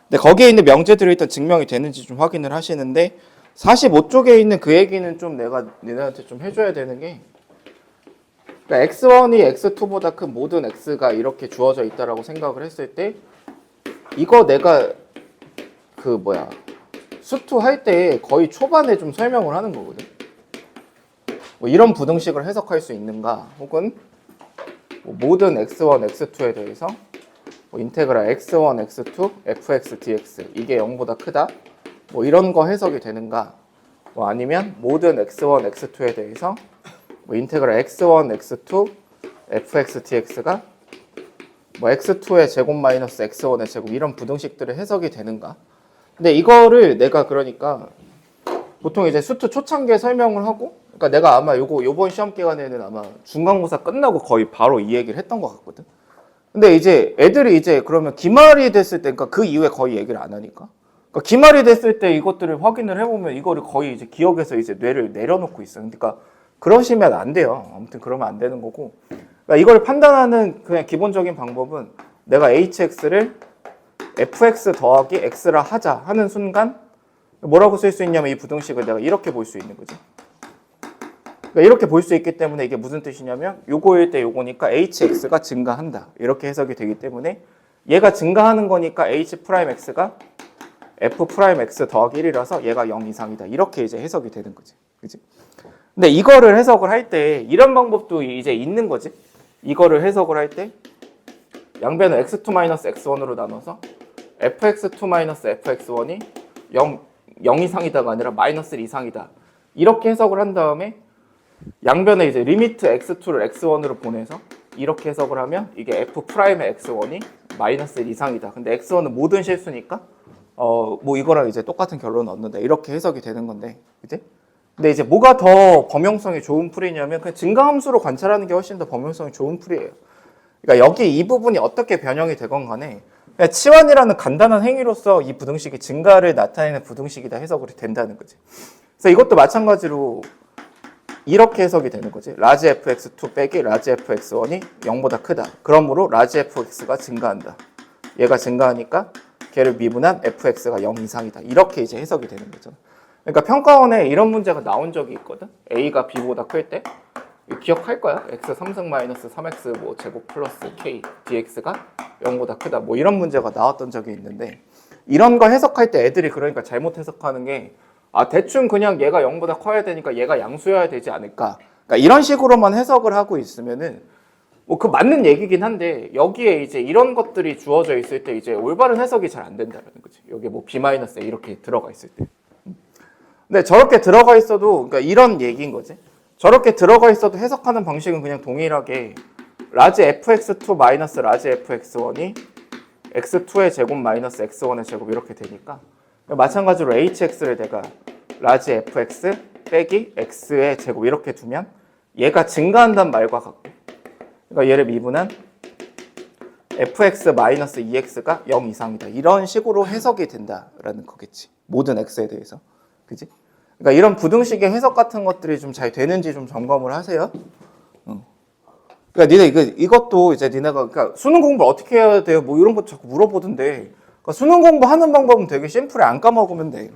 근데 거기에 있는 명제들이 일단 증명이 되는지 좀 확인을 하시는데 45쪽에 있는 그 얘기는 좀 내가 너네한테 좀 해줘야 되는 게, 그러니까 x1이 x2보다 큰 모든 x가 이렇게 주어져 있다라고 생각을 했을 때 이거 내가 수투 할 때 거의 초반에 좀 설명을 하는 거거든. 뭐 이런 부등식을 해석할 수 있는가, 혹은 뭐 모든 x1, x2에 대해서 뭐 인테그랄 x1, x2, fx, dx 이게 0보다 크다, 뭐 이런 거 해석이 되는가, 뭐 아니면 모든 x1, x2에 대해서 뭐 인테그랄 x1, x2, fx, dx가 뭐 x2의 제곱 마이너스 x1의 제곱 이런 부등식들의 해석이 되는가. 근데 이거를 내가 그러니까 보통 이제 수투 초창기에 설명을 하고, 그러니까 내가 아마 요번 시험 기간에는 아마 중간고사 끝나고 거의 바로 이 얘기를 했던 것 같거든. 근데 이제 애들이 이제 그러면 기말이 됐을 때, 그러니까 그 이후에 거의 얘기를 안 하니까. 그러니까 기말이 됐을 때 이것들을 확인을 해보면 이거를 거의 이제 기억에서 이제 뇌를 내려놓고 있어요. 그러니까 그러시면 안 돼요. 아무튼 그러면 안 되는 거고. 그러니까 이걸 판단하는 그냥 기본적인 방법은 내가 hx를 fx 더하기 x라 하자 하는 순간 뭐라고 쓸 수 있냐면 이 부등식을 내가 이렇게 볼 수 있는 거지. 그러니까 이렇게 볼 수 있기 때문에 이게 무슨 뜻이냐면 요거일 때 요거니까 hx가 증가한다. 이렇게 해석이 되기 때문에 얘가 증가하는 거니까 h'x가 f'x 더하기 1이라서 얘가 0 이상이다. 이렇게 이제 해석이 되는 거지. 그치? 근데 이거를 해석을 할 때 이런 방법도 이제 있는 거지. 이거를 해석을 할 때 양변을 x2-x1으로 나눠서 fx2-fx1이 0 이상이다가 아니라 마이너스 1 이상이다. 이렇게 해석을 한 다음에 양변에 이제 리미트 x2를 x1으로 보내서 이렇게 해석을 하면 이게 f'의 x1이 마이너스 1 이상이다. 근데 x1은 모든 실수니까 뭐 이거랑 이제 똑같은 결론을 얻는다. 이렇게 해석이 되는 건데, 그치? 근데 이제 뭐가 더 범용성이 좋은 풀이냐면 그냥 증가함수로 관찰하는 게 훨씬 더 범용성이 좋은 풀이에요. 그러니까 여기 이 부분이 어떻게 변형이 되건 간에 그냥 치환이라는 간단한 행위로서 이 부등식이 증가를 나타내는 부등식이다 해석이 된다는 거지. 그래서 이것도 마찬가지로 이렇게 해석이 되는 거지. 라지 fx2 빼기 라지 fx1이 0보다 크다. 그러므로 라지 fx가 증가한다. 얘가 증가하니까 걔를 미분한 fx가 0 이상이다. 이렇게 이제 해석이 되는 거죠. 그러니까 평가원에 이런 문제가 나온 적이 있거든. a가 b보다 클 때 기억할 거야. x 3승 마이너스 3x 뭐 제곱 플러스 k dx가 0보다 크다. 뭐 이런 문제가 나왔던 적이 있는데, 이런 거 해석할 때 애들이 그러니까 잘못 해석하는 게 대충 그냥 얘가 0보다 커야 되니까 얘가 양수여야 되지 않을까. 그러니까 이런 식으로만 해석을 하고 있으면은 뭐 그 맞는 얘기긴 한데 여기에 이제 이런 것들이 주어져 있을 때 이제 올바른 해석이 잘 안 된다는 거지. 여기 뭐 b-a 이렇게 들어가 있을 때. 근데 저렇게 들어가 있어도 그러니까 이런 얘기인 거지. 저렇게 들어가 있어도 해석하는 방식은 그냥 동일하게 라지 fx2 마이너스 라지 fx1이 x2의 제곱 마이너스 x1의 제곱 이렇게 되니까 마찬가지로 hx를 내가 라지 fx 빼기 x의 제곱 이렇게 두면 얘가 증가한다는 말과 같고, 그러니까 얘를 미분한 fx 마이너스 2x가 0 이상이다. 이런 식으로 해석이 된다라는 거겠지. 모든 x에 대해서. 그지? 그러니까 이런 부등식의 해석 같은 것들이 좀 잘 되는지 좀 점검을 하세요. 그러니까 니네 이것도 이제 니네가 그러니까 수능 공부를 어떻게 해야 돼요? 뭐 이런 거 자꾸 물어보던데. 그러니까 수능 공부하는 방법은 되게 심플해. 안 까먹으면 돼.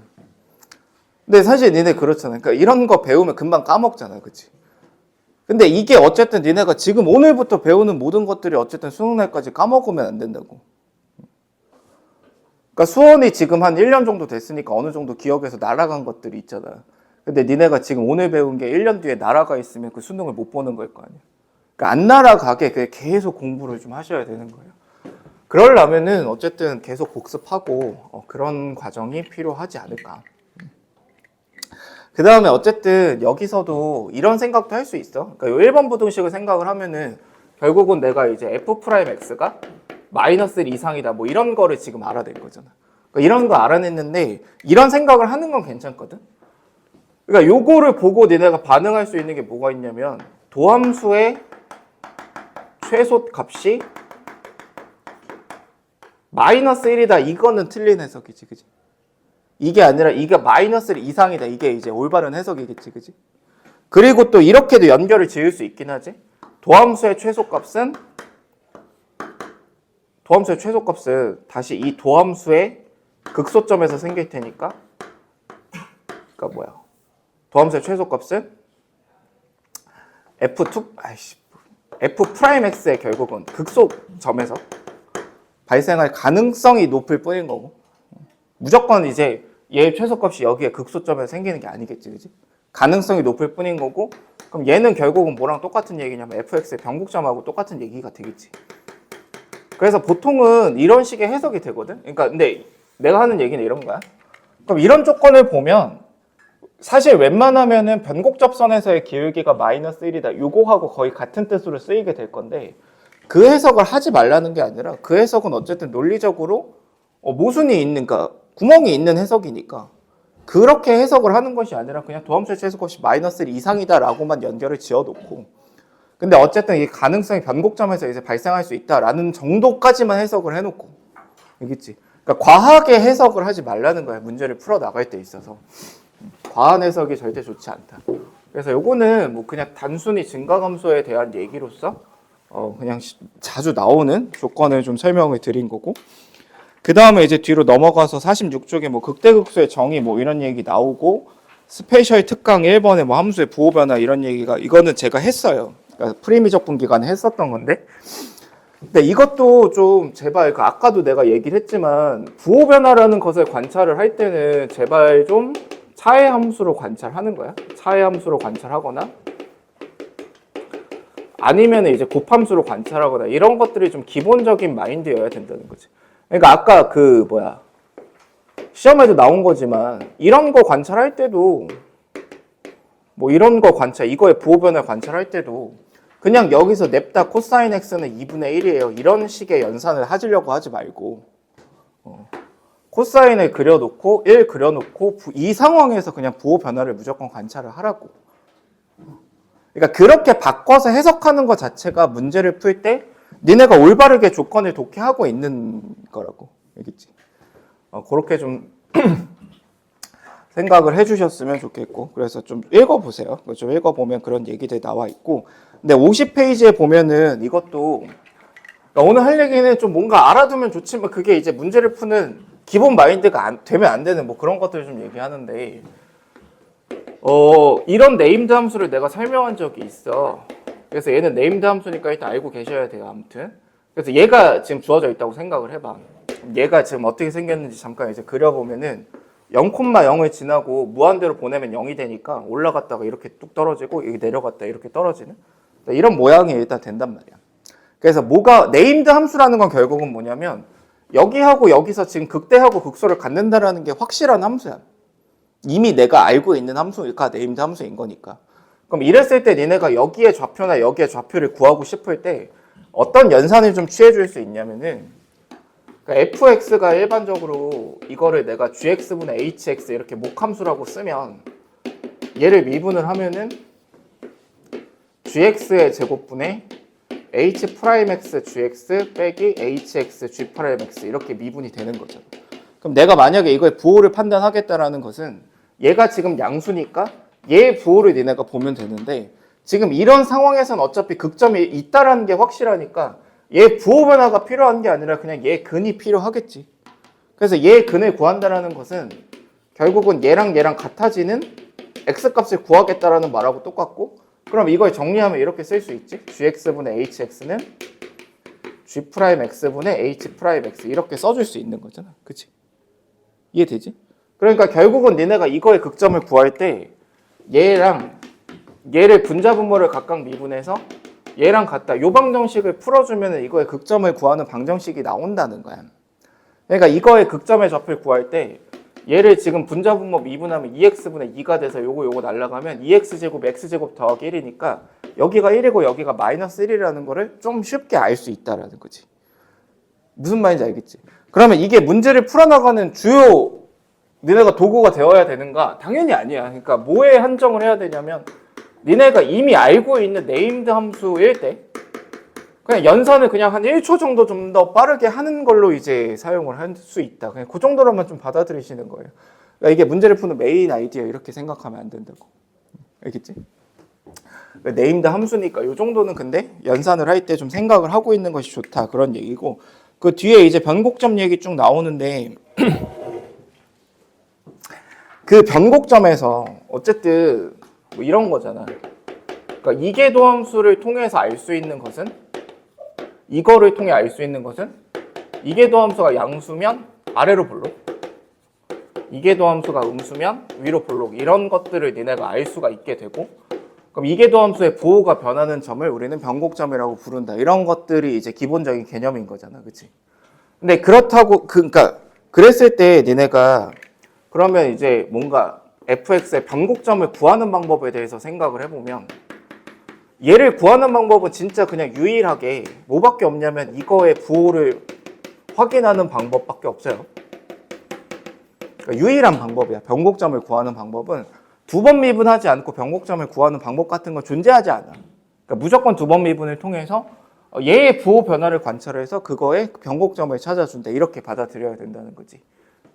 근데 사실 니네 그렇잖아. 그러니까 이런 거 배우면 금방 까먹잖아, 그렇지? 근데 이게 어쨌든 니네가 지금 오늘부터 배우는 모든 것들이 어쨌든 수능 날까지 까먹으면 안 된다고. 그러니까 수원이 지금 한 1년 정도 됐으니까 어느 정도 기억에서 날아간 것들이 있잖아. 근데 니네가 지금 오늘 배운 게 1년 뒤에 날아가 있으면 그 수능을 못 보는 걸 거 아니야. 그러니까 안 날아가게 계속 공부를 좀 하셔야 되는 거예요. 그러려면은 어쨌든 계속 복습하고 그런 과정이 필요하지 않을까. 그 다음에 어쨌든 여기서도 이런 생각도 할 수 있어. 그러니까 요 1번 부등식을 생각을 하면은 결국은 내가 이제 f'x가 마이너스 1 이상이다. 뭐 이런 거를 지금 알아낸 거잖아. 그러니까 이런 거 알아냈는데 이런 생각을 하는 건 괜찮거든. 그러니까 요거를 보고 니네가 반응할 수 있는 게 뭐가 있냐면 도함수의 최소 값이 마이너스 1이다. 이거는 틀린 해석이지, 그지? 이게 아니라 이게 마이너스 1 이상이다. 이게 이제 올바른 해석이겠지, 그지? 그리고 또 이렇게도 연결을 지을 수 있긴 하지. 도함수의 최소값은 다시 이 도함수의 극소점에서 생길 테니까, 그러니까 뭐야? 도함수의 최소값은 F'X의 결국은 극소점에서 발생할 가능성이 높을 뿐인 거고, 무조건 이제 얘의 최소값이 여기에 극소점에서 생기는 게 아니겠지, 그지? 가능성이 높을 뿐인 거고, 그럼 얘는 결국은 뭐랑 똑같은 얘기냐면 fx의 변곡점하고 똑같은 얘기가 되겠지. 그래서 보통은 이런 식의 해석이 되거든. 그러니까 근데 내가 하는 얘기는 이런 거야. 그럼 이런 조건을 보면 사실 웬만하면은 변곡접선에서의 기울기가 마이너스 1이다. 요거하고 거의 같은 뜻으로 쓰이게 될 건데 그 해석을 하지 말라는 게 아니라 그 해석은 어쨌든 논리적으로 모순이 있는, 그러니까 구멍이 있는 해석이니까 그렇게 해석을 하는 것이 아니라 그냥 도함수의 최소값이 마이너스 1 이상이다라고만 연결을 지어놓고, 근데 어쨌든 이 가능성이 변곡점에서 이제 발생할 수 있다라는 정도까지만 해석을 해놓고, 알겠지? 그러니까 과하게 해석을 하지 말라는 거야. 문제를 풀어 나갈 때 있어서 과한 해석이 절대 좋지 않다. 그래서 요거는 뭐 그냥 단순히 증가감소에 대한 얘기로서 그냥 자주 나오는 조건을 좀 설명을 드린 거고, 그 다음에 이제 뒤로 넘어가서 46쪽에 뭐 극대극소의 정의 뭐 이런 얘기 나오고, 스페셜 특강 1번에 뭐 함수의 부호 변화 이런 얘기가, 이거는 제가 했어요. 그러니까 프리미적 분기간에 했었던 건데, 근데 이것도 좀 제발, 아까도 내가 얘기를 했지만 부호 변화라는 것을 관찰을 할 때는 제발 좀 차의 함수로 관찰하는 거야. 차의 함수로 관찰하거나 아니면 이제 곱함수로 관찰하거나 이런 것들이 좀 기본적인 마인드여야 된다는 거지. 그러니까 아까 시험에도 나온 거지만 이런 거 관찰할 때도 뭐 이런 거 이거의 부호 변화 관찰할 때도 그냥 여기서 냅다 코사인 x는 2분의 1이에요. 이런 식의 연산을 하려고 하지 말고 코사인을 그려놓고 1 그려놓고 이 상황에서 그냥 부호 변화를 무조건 관찰을 하라고. 그러니까 그렇게 바꿔서 해석하는 것 자체가 문제를 풀 때 니네가 올바르게 조건을 독해하고 있는 거라고. 알겠지? 그렇게 좀 생각을 해주셨으면 좋겠고, 그래서 좀 읽어보세요. 좀 읽어보면 그런 얘기들이 나와 있고, 근데 50페이지에 보면은 이것도 오늘 할 얘기는 좀 뭔가 알아두면 좋지만 그게 이제 문제를 푸는 기본 마인드가 되면 안 되는 뭐 그런 것들을 좀 얘기하는데, 이런 네임드 함수를 내가 설명한 적이 있어. 그래서 얘는 네임드 함수니까 일단 알고 계셔야 돼요. 아무튼 그래서 얘가 지금 주어져 있다고 생각을 해봐. 얘가 지금 어떻게 생겼는지 잠깐 이제 그려보면은 0,0을 지나고 무한대로 보내면 0이 되니까 올라갔다가 이렇게 뚝 떨어지고 여기 내려갔다 이렇게 떨어지는 이런 모양이 일단 된단 말이야. 그래서 네임드 함수라는 건 결국은 뭐냐면 여기하고 여기서 지금 극대하고 극소를 갖는다라는 게 확실한 함수야. 이미 내가 알고 있는 함수니까 네임드 함수인 거니까. 그럼 이랬을 때 니네가 여기에 좌표나 여기에 좌표를 구하고 싶을 때 어떤 연산을 좀 취해줄 수 있냐면은, 그러니까 fx가 일반적으로 이거를 내가 gx분의 hx 이렇게 목함수라고 쓰면 얘를 미분을 하면은 gx의 제곱분의 h'x gx 빼기 hx g'x 이렇게 미분이 되는 거죠. 그럼 내가 만약에 이거의 부호를 판단하겠다라는 것은 얘가 지금 양수니까 얘 부호를 니네가 보면 되는데, 지금 이런 상황에서는 어차피 극점이 있다라는 게 확실하니까 얘 부호 변화가 필요한 게 아니라 그냥 얘 근이 필요하겠지. 그래서 얘 근을 구한다라는 것은 결국은 얘랑 같아지는 x값을 구하겠다라는 말하고 똑같고, 그럼 이걸 정리하면 이렇게 쓸 수 있지. gx분의 hx는 g'x분의 h'x 이렇게 써줄 수 있는 거잖아. 그치? 이해되지? 그러니까 결국은 니네가 이거의 극점을 구할 때 얘랑 얘를 분자분모를 각각 미분해서 얘랑 같다. 요 방정식을 풀어주면 이거의 극점을 구하는 방정식이 나온다는 거야. 그러니까 이거의 극점의 좌표를 구할 때 얘를 지금 분자분모 미분하면 2x분의 2가 돼서 요거 날라가면 2x제곱 x제곱 더하기 1이니까 여기가 1이고 여기가 마이너스 1이라는 거를 좀 쉽게 알 수 있다라는 거지. 무슨 말인지 알겠지? 그러면 이게 문제를 풀어나가는 주요 니네가 도구가 되어야 되는가? 당연히 아니야. 그러니까 뭐에 한정을 해야 되냐면 니네가 이미 알고 있는 네임드 함수일 때 그냥 연산을 그냥 한 1초 정도 좀 더 빠르게 하는 걸로 이제 사용을 할 수 있다. 그냥 그 정도로만 좀 받아들이시는 거예요. 그러니까 이게 문제를 푸는 메인 아이디어 이렇게 생각하면 안 된다고. 알겠지? 그러니까 네임드 함수니까 이 정도는 근데 연산을 할 때 좀 생각을 하고 있는 것이 좋다. 그런 얘기고 그 뒤에 이제 변곡점 얘기 쭉 나오는데 그 변곡점에서 어쨌든 뭐 이런 거잖아. 그러니까 이계도 함수를 통해서 알 수 있는 것은 이거를 통해 알 수 있는 것은 이계도 함수가 양수면 아래로 볼록 이계도 함수가 음수면 위로 볼록 이런 것들을 니네가 알 수가 있게 되고 그럼 이계도 함수의 부호가 변하는 점을 우리는 변곡점이라고 부른다. 이런 것들이 이제 기본적인 개념인 거잖아. 그치? 근데 그렇다고 그러니까 그랬을 때 니네가 그러면 이제 뭔가 fx의 변곡점을 구하는 방법에 대해서 생각을 해보면 얘를 구하는 방법은 진짜 그냥 유일하게 뭐밖에 없냐면 이거의 부호를 확인하는 방법밖에 없어요. 그러니까 유일한 방법이야. 변곡점을 구하는 방법은 두 번 미분하지 않고 변곡점을 구하는 방법 같은 건 존재하지 않아. 그러니까 무조건 두 번 미분을 통해서 얘의 부호 변화를 관찰해서 그거의 변곡점을 찾아준다. 이렇게 받아들여야 된다는 거지.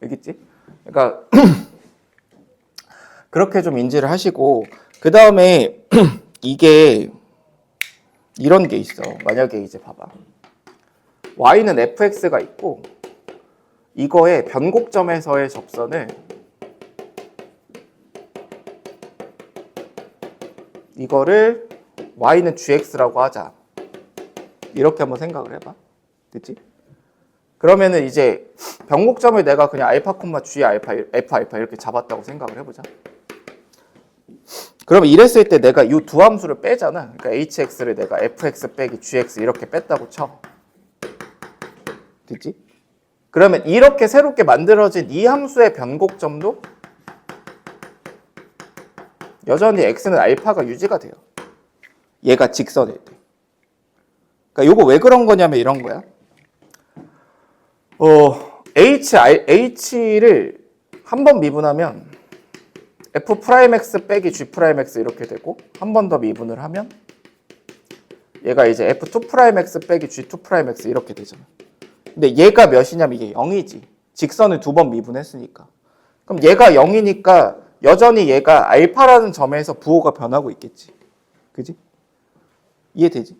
알겠지? 그러니까 그렇게 좀 인지를 하시고 그 다음에 이게 이런 게 있어. 만약에 이제 봐봐. y는 fx가 있고 이거의 변곡점에서의 접선을 이거를 y는 gx라고 하자. 이렇게 한번 생각을 해봐. 됐지? 그러면은 이제 변곡점을 내가 그냥 알파, g 알파, f 알파 이렇게 잡았다고 생각을 해보자. 그러면 이랬을 때 내가 이 두 함수를 빼잖아. 그러니까 hx를 내가 fx 빼기 gx 이렇게 뺐다고 쳐. 됐지? 그러면 이렇게 새롭게 만들어진 이 함수의 변곡점도 여전히 x는 알파가 유지가 돼요. 얘가 직선일 때. 그러니까 요거 왜 그런 거냐면 이런 거야. h를 한 번 미분하면 f'x 빼기 g'x 이렇게 되고 한 번 더 미분을 하면 얘가 이제 f2'x 빼기 g2'x 이렇게 되잖아. 근데 얘가 몇이냐면 이게 0이지. 직선을 두 번 미분했으니까. 그럼 얘가 0이니까 여전히 얘가 알파라는 점에서 부호가 변하고 있겠지. 그지? 이해되지?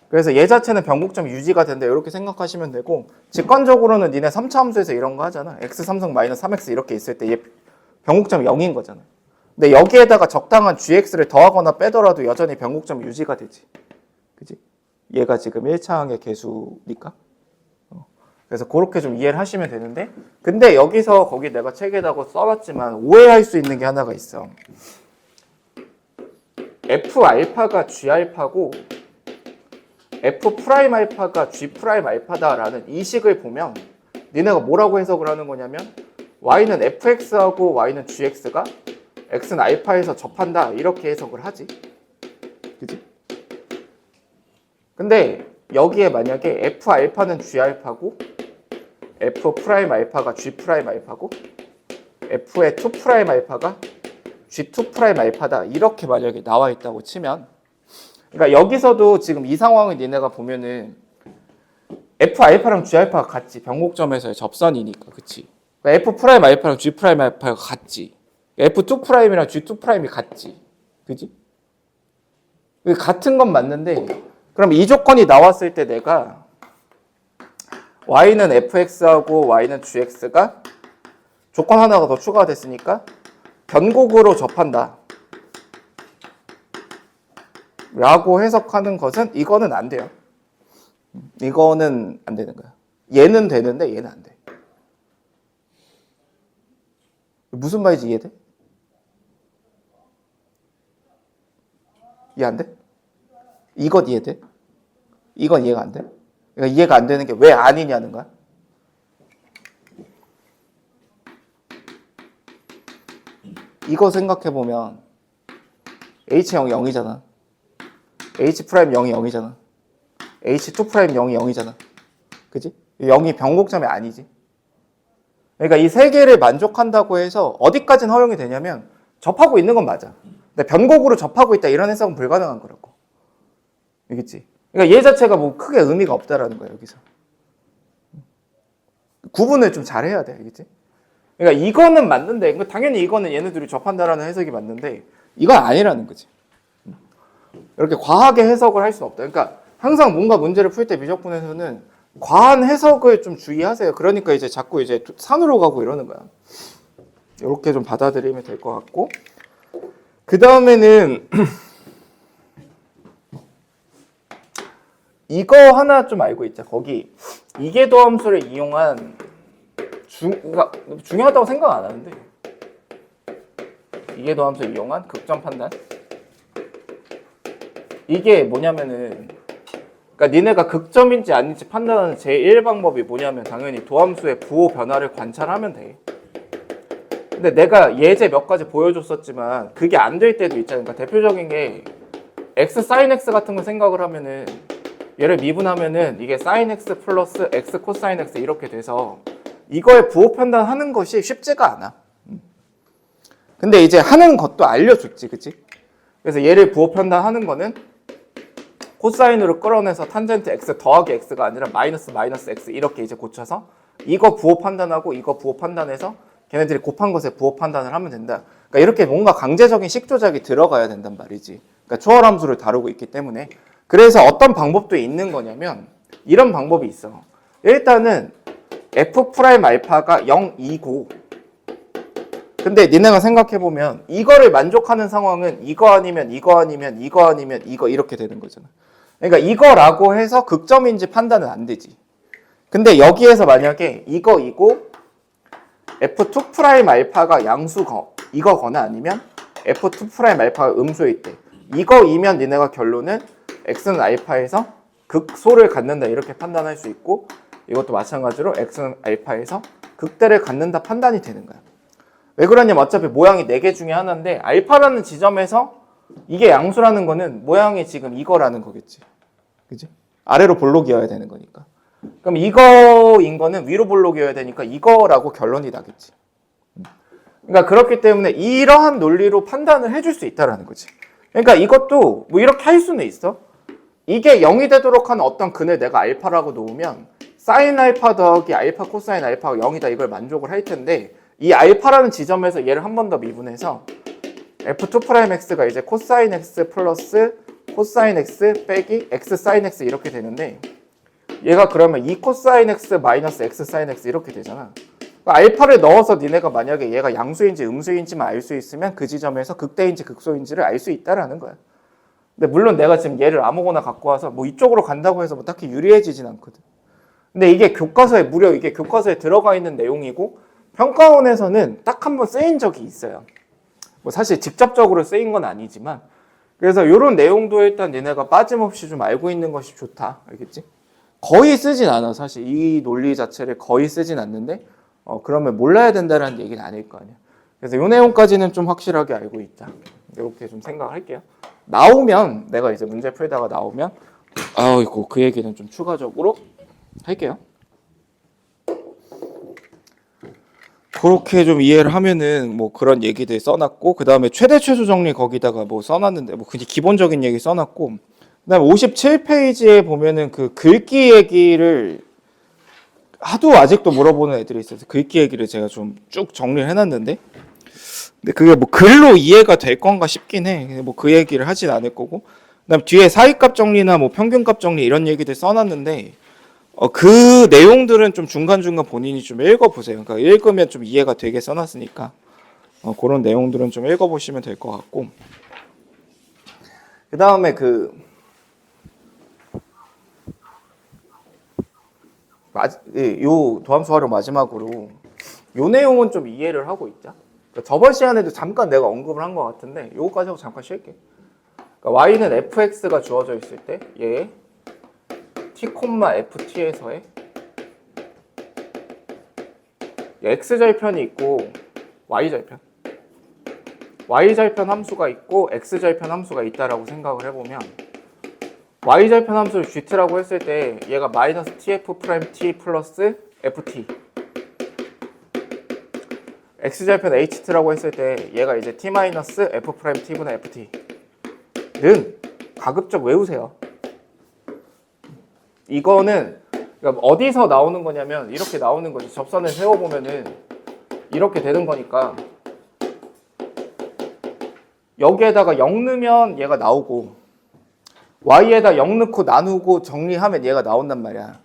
그래서 얘 자체는 변곡점 유지가 된다. 이렇게 생각하시면 되고 직관적으로는 니네 3차 함수에서 이런 거 하잖아. x3승 마이너스 3x 이렇게 있을 때 얘 변곡점이 0인 거잖아. 근데 여기에다가 적당한 gx를 더하거나 빼더라도 여전히 변곡점 유지가 되지. 그지? 얘가 지금 1차항의 개수니까. 그래서 그렇게 좀 이해를 하시면 되는데 근데 여기서 거기 내가 책에다가 써놨지만 오해할 수 있는 게 하나가 있어. f 알파가 g 알파고 f 프라임 알파가 g 프라임 알파다라는 이 식을 보면 니네가 뭐라고 해석을 하는 거냐면 y는 fx하고 y는 gx가 x는 알파에서 접한다 이렇게 해석을 하지. 그치? 근데 여기에 만약에 f 알파는 g 알파고 f 프라임 알파가 g 프라임 알파고 f의 2 프라임 알파가 g2 프라임 알파다 이렇게 만약에 나와 있다고 치면 그러니까 여기서도 지금 이 상황을 니네가 보면은 f 알파랑 g 알파가 같지. 변곡점에서의 접선이니까. 그치? 그러니까 f 프라임 알파랑 g 프라임 알파가 같지. f2 프라임이랑 g2 프라임이 같지. 그지? 같은 건 맞는데 그럼 이 조건이 나왔을 때 내가 y는 fx하고 y는 gx가 조건 하나가 더 추가가 됐으니까 변곡으로 접한다 라고 해석하는 것은 이거는 안 돼요. 이거는 안 되는 거야. 얘는 되는데 얘는 안 돼. 무슨 말인지 이해돼? 이해 안 돼? 이것 이해돼? 이건 이해가 안 돼? 그러니까 이해가 안 되는 게 왜 아니냐는 거야. 이거 생각해보면 H0이 0이잖아. H' 0이 0이잖아. H2' 0이 0이잖아. 그지? 0이 변곡점이 아니지. 그러니까 이 세 개를 만족한다고 해서 어디까지는 허용이 되냐면 접하고 있는 건 맞아. 근데 변곡으로 접하고 있다 이런 해석은 불가능한 거라고. 알겠지? 그러니까 얘 자체가 뭐 크게 의미가 없다라는 거야 여기서. 구분을 좀 잘해야 돼. 알겠지? 그러니까 이거는 맞는데 당연히 이거는 얘네들이 접한다라는 해석이 맞는데 이건 아니라는 거지. 이렇게 과하게 해석을 할 수는 없다. 그러니까 항상 뭔가 문제를 풀 때 미적분에서는 과한 해석을 좀 주의하세요. 그러니까 이제 자꾸 이제 산으로 가고 이러는 거야. 이렇게 좀 받아들이면 될 것 같고, 그 다음에는 이거 하나 좀 알고 있자. 거기 이계도 함수를 이용한 그러니까 중요하다고 생각 안 하는데 이계도 함수를 이용한 극점 판단. 이게 뭐냐면은 그러니까 니네가 극점인지 아닌지 판단하는 제1 방법이 뭐냐면 당연히 도함수의 부호 변화를 관찰하면 돼. 근데 내가 예제 몇 가지 보여줬었지만 그게 안 될 때도 있잖아. 그러니까 대표적인 게 x sin x 같은 거 생각을 하면은 얘를 미분하면은 이게 sin x 플러스 x 코사인 x 이렇게 돼서 이거의 부호 판단하는 것이 쉽지가 않아. 근데 이제 하는 것도 알려줬지, 그치? 그래서 얘를 부호 판단하는 거는 코사인으로 끌어내서 탄젠트 x 더하기 x가 아니라 마이너스 마이너스 x 이렇게 이제 고쳐서 이거 부호 판단하고 이거 부호 판단해서 걔네들이 곱한 것에 부호 판단을 하면 된다. 그러니까 이렇게 뭔가 강제적인 식조작이 들어가야 된단 말이지. 그러니까 초월함수를 다루고 있기 때문에. 그래서 어떤 방법도 있는 거냐면 이런 방법이 있어. 일단은 f 프라임 알파가 0이고 근데 니네가 생각해보면 이거를 만족하는 상황은 이거 아니면 이거 아니면 이거 아니면 이거 이렇게 되는 거잖아. 그러니까 이거라고 해서 극점인지 판단은 안 되지. 근데 여기에서 만약에 이거이고 f2 프라임 알파가 이거거나 아니면 f2 프라임 알파가 음수일 때 이거이면 니네가 결론은 x는 알파에서 극소를 갖는다 이렇게 판단할 수 있고 이것도 마찬가지로 x는 알파에서 극대를 갖는다 판단이 되는 거야. 왜 그러냐면 어차피 모양이 4개 중에 하나인데 알파라는 지점에서 이게 양수라는 거는 모양이 지금 이거라는 거겠지. 그지? 아래로 볼록이어야 되는 거니까. 그럼 이거인 거는 위로 볼록이어야 되니까 이거라고 결론이 나겠지. 그러니까 그렇기 때문에 이러한 논리로 판단을 해줄 수 있다라는 거지. 그러니까 이것도 뭐 이렇게 할 수는 있어. 이게 0이 되도록 하는 어떤 근을 내가 알파라고 놓으면 사인 알파 더하기 알파 코사인 알파가 0이다 이걸 만족을 할 텐데 이 알파라는 지점에서 얘를 한 번 더 미분해서 f2 프라임 x가 이제 코사인 x 플러스 코사인 x 빼기 x 사인 x 이렇게 되는데 얘가 그러면 2 코사인 x 마이너스 x 사인 x 이렇게 되잖아. 그러니까 알파를 넣어서 니네가 만약에 얘가 양수인지 음수인지만 알 수 있으면 그 지점에서 극대인지 극소인지를 알 수 있다라는 거야. 근데 물론 내가 지금 얘를 아무거나 갖고 와서 뭐 이쪽으로 간다고 해서 뭐 딱히 유리해지진 않거든. 근데 이게 교과서에 무려 이게 교과서에 들어가 있는 내용이고 평가원에서는 딱 한 번 쓰인 적이 있어요. 뭐 사실 직접적으로 쓰인 건 아니지만 그래서 이런 내용도 일단 얘네가 빠짐없이 좀 알고 있는 것이 좋다. 알겠지? 거의 쓰진 않아. 사실 이 논리 자체를 거의 쓰진 않는데 그러면 몰라야 된다는 얘기는 아닐 거 아니야. 그래서 이 내용까지는 좀 확실하게 알고 있다. 이렇게 좀 생각할게요. 나오면 내가 이제 문제 풀다가 나오면 아이고 그 얘기는 좀 추가적으로 할게요. 그렇게 좀 이해를 하면은 뭐 그런 얘기들 써놨고 그 다음에 최대 최소 정리 거기다가 뭐 써놨는데 뭐 그냥 기본적인 얘기 써놨고 그다음에 57페이지에 보면은 그 글귀 얘기를 하도 아직도 물어보는 애들이 있어서 글귀 얘기를 제가 좀 쭉 정리를 해놨는데 근데 그게 뭐 글로 이해가 될 건가 싶긴 해. 뭐 그 얘기를 하진 않을 거고 그다음 뒤에 사이값 정리나 뭐 평균값 정리 이런 얘기들 써놨는데 그 내용들은 좀 중간중간 본인이 좀 읽어보세요. 그러니까 읽으면 좀 이해가 되게 써놨으니까 그런 내용들은 좀 읽어보시면 될 것 같고 그 다음에 요 도함수 활용 마지막으로 요 내용은 좀 이해를 하고 있자. 그러니까 저번 시간에도 잠깐 내가 언급을 한 것 같은데 요거까지 하고 잠깐 쉴게. 그러니까 y는 fx가 주어져 있을 때 얘 t, ft에서의 x절편이 있고 y절편 함수가 있고 x절편 함수가 있다라고 생각을 해보면 y절편 함수를 gt라고 했을 때 얘가 마이너스 tf't 플러스 ft x절편 ht라고 했을 때 얘가 이제 t 마이너스 f't분의 ft는 가급적 외우세요. 이거는 그러니까 어디서 나오는 거냐면 이렇게 나오는 거지. 접선을 세워보면은 이렇게 되는 거니까 여기에다가 0 넣으면 얘가 나오고 y에다 0 넣고 나누고 정리하면 얘가 나온단 말이야.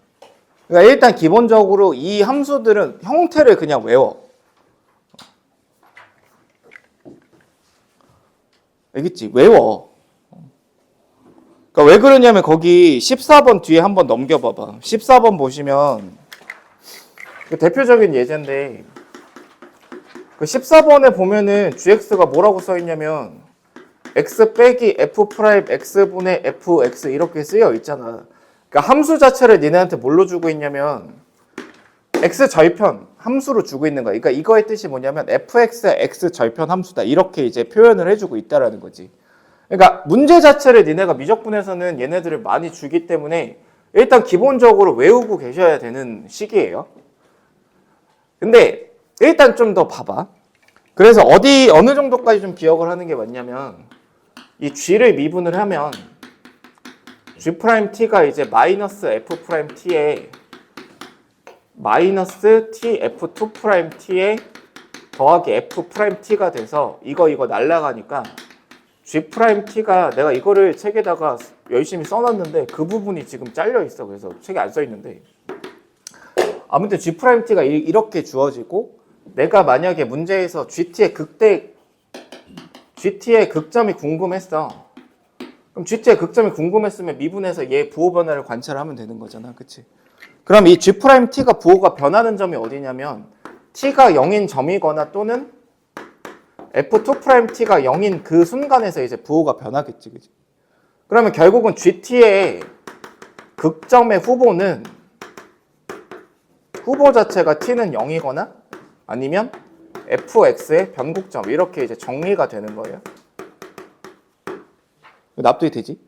그러니까 일단 기본적으로 이 함수들은 형태를 그냥 외워. 알겠지? 외워. 그러니까 왜 그러냐면 거기 14번 뒤에 한번 넘겨봐봐. 14번 보시면 대표적인 예제인데 그 14번에 보면은 gx가 뭐라고 써있냐면 x 빼기 f 프라임 x분의 fx 이렇게 쓰여 있잖아. 그러니까 함수 자체를 니네한테 뭘로 주고 있냐면 x 절편 함수로 주고 있는 거야. 그러니까 이거의 뜻이 뭐냐면 fx의 x 절편 함수다. 이렇게 이제 표현을 해주고 있다라는 거지. 그러니까 문제 자체를 니네가 미적분에서는 얘네들을 많이 주기 때문에 일단 기본적으로 외우고 계셔야 되는 시기예요. 근데 일단 좀 더 봐봐. 그래서 어느 정도까지 좀 기억을 하는 게 맞냐면 이 g를 미분을 하면 g't가 이제 마이너스 f't에 마이너스 tf2't에 더하기 f't가 돼서 이거 날라가니까 g't가 내가 이거를 책에다가 열심히 써놨는데 그 부분이 지금 잘려 있어. 그래서 책에 안 써 있는데 아무튼 g't가 이렇게 주어지고 내가 만약에 문제에서 gt의 극점이 궁금했어. 그럼 gt의 극점이 궁금했으면 미분해서 얘 부호 변화를 관찰하면 되는 거잖아. 그치? 그럼 이 g't가 부호가 변하는 점이 어디냐면 t가 0인 점이거나 또는 f2't가 0인 그 순간에서 이제 부호가 변하겠지. 그치? 그러면 결국은 gt의 극점의 후보 자체가 t는 0이거나 아니면 fx의 변곡점 이렇게 이제 정리가 되는 거예요. 납득이 되지?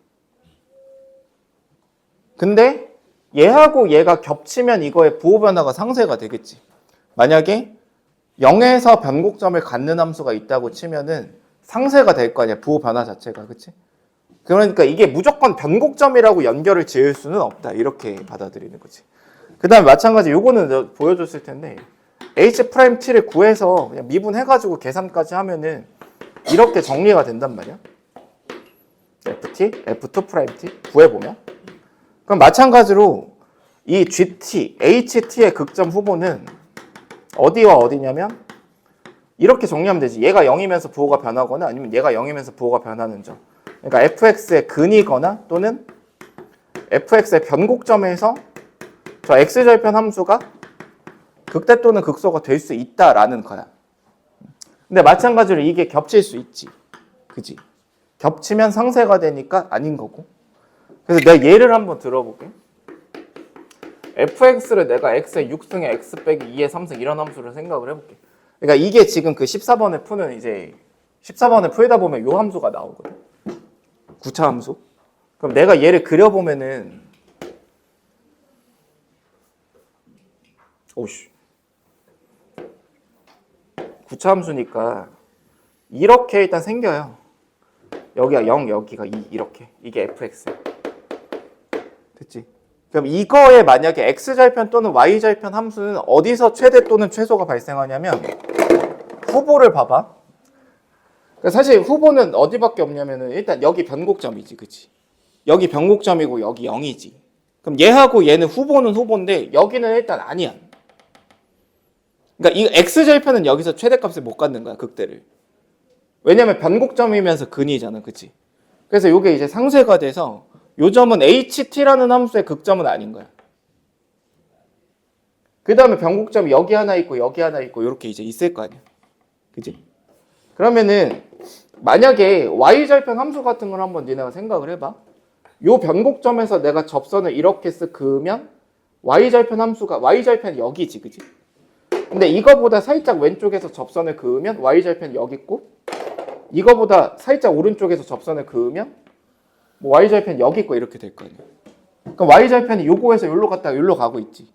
근데 얘하고 얘가 겹치면 이거의 부호 변화가 상쇄가 되겠지. 만약에 0에서 변곡점을 갖는 함수가 있다고 치면은 상쇄가 될 거 아니야. 부호 변화 자체가. 그치? 그러니까 이게 무조건 변곡점이라고 연결을 지을 수는 없다. 이렇게 받아들이는 거지. 그 다음에 마찬가지 요거는 보여줬을 텐데 h't를 구해서 그냥 미분해가지고 계산까지 하면은 이렇게 정리가 된단 말이야. ft, f2't 구해보면. 그럼 마찬가지로 이 gt, ht의 극점 후보는 어디와 어디냐면 이렇게 정리하면 되지. 얘가 0이면서 부호가 변하거나 아니면 얘가 0이면서 부호가 변하는 점. 그러니까 fx의 근이거나 또는 fx의 변곡점에서 저 x절편 함수가 극대 또는 극소가 될 수 있다라는 거야. 근데 마찬가지로 이게 겹칠 수 있지. 그지? 겹치면 상쇄가 되니까 아닌 거고. 그래서 내가 예를 한번 들어볼게. fx를 내가 x의 6승에 x 빼기 2의 3승 이런 함수를 생각을 해볼게. 그러니까 이게 지금 그 14번에 푸는 이제 14번에 풀다 보면 요 함수가 나오거든. 9차 함수. 그럼 내가 얘를 그려보면은 오씨 9차 함수니까 이렇게 일단 생겨요. 여기가 0, 여기가 2 이렇게. 이게 fx. 됐지? 그럼 이거에 만약에 x절편 또는 y절편 함수는 어디서 최대 또는 최소가 발생하냐면 후보를 봐봐. 그러니까 사실 후보는 어디밖에 없냐면은 일단 여기 변곡점이지. 그치? 여기 변곡점이고 여기 0이지. 그럼 얘하고 얘는 후보는 후보인데 여기는 일단 아니야. 그러니까 이 x절편은 여기서 최대값을 못 갖는 거야. 극대를. 왜냐면 변곡점이면서 근이잖아. 그치? 그래서 이게 이제 상쇄가 돼서 요 점은 ht라는 함수의 극점은 아닌 거야. 그 다음에 변곡점이 여기 하나 있고 여기 하나 있고 이렇게 이제 있을 거 아니야. 그지? 그러면은 만약에 y절편 함수 같은 걸 한번 니네가 생각을 해봐. 요 변곡점에서 내가 접선을 이렇게 쓱 그으면 y절편 함수가 y절편 여기지, 그지? 근데 이거보다 살짝 왼쪽에서 접선을 그으면 y절편 여기 있고, 이거보다 살짝 오른쪽에서 접선을 그으면 뭐 y절편 여기 있고 이렇게 될 거 아니야. 그럼 y절편이 요거에서 요로 갔다가 요로 가고 있지.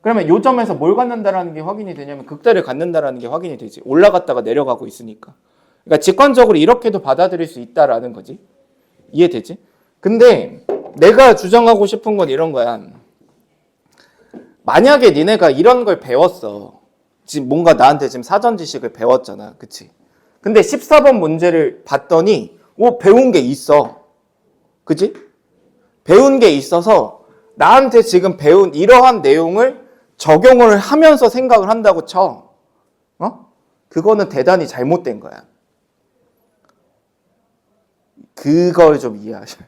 그러면 요 점에서 뭘 갖는다라는 게 확인이 되냐면 극대를 갖는다라는 게 확인이 되지. 올라갔다가 내려가고 있으니까. 그러니까 직관적으로 이렇게도 받아들일 수 있다라는 거지. 이해되지? 근데 내가 주장하고 싶은 건 이런 거야. 만약에 니네가 이런 걸 배웠어. 지금 뭔가 나한테 지금 사전 지식을 배웠잖아. 그치? 근데 14번 문제를 봤더니 배운 게 있어. 그치? 배운 게 있어서 나한테 지금 배운 이러한 내용을 적용을 하면서 생각을 한다고 쳐. 그거는 대단히 잘못된 거야. 그걸 좀 이해하셔야 돼.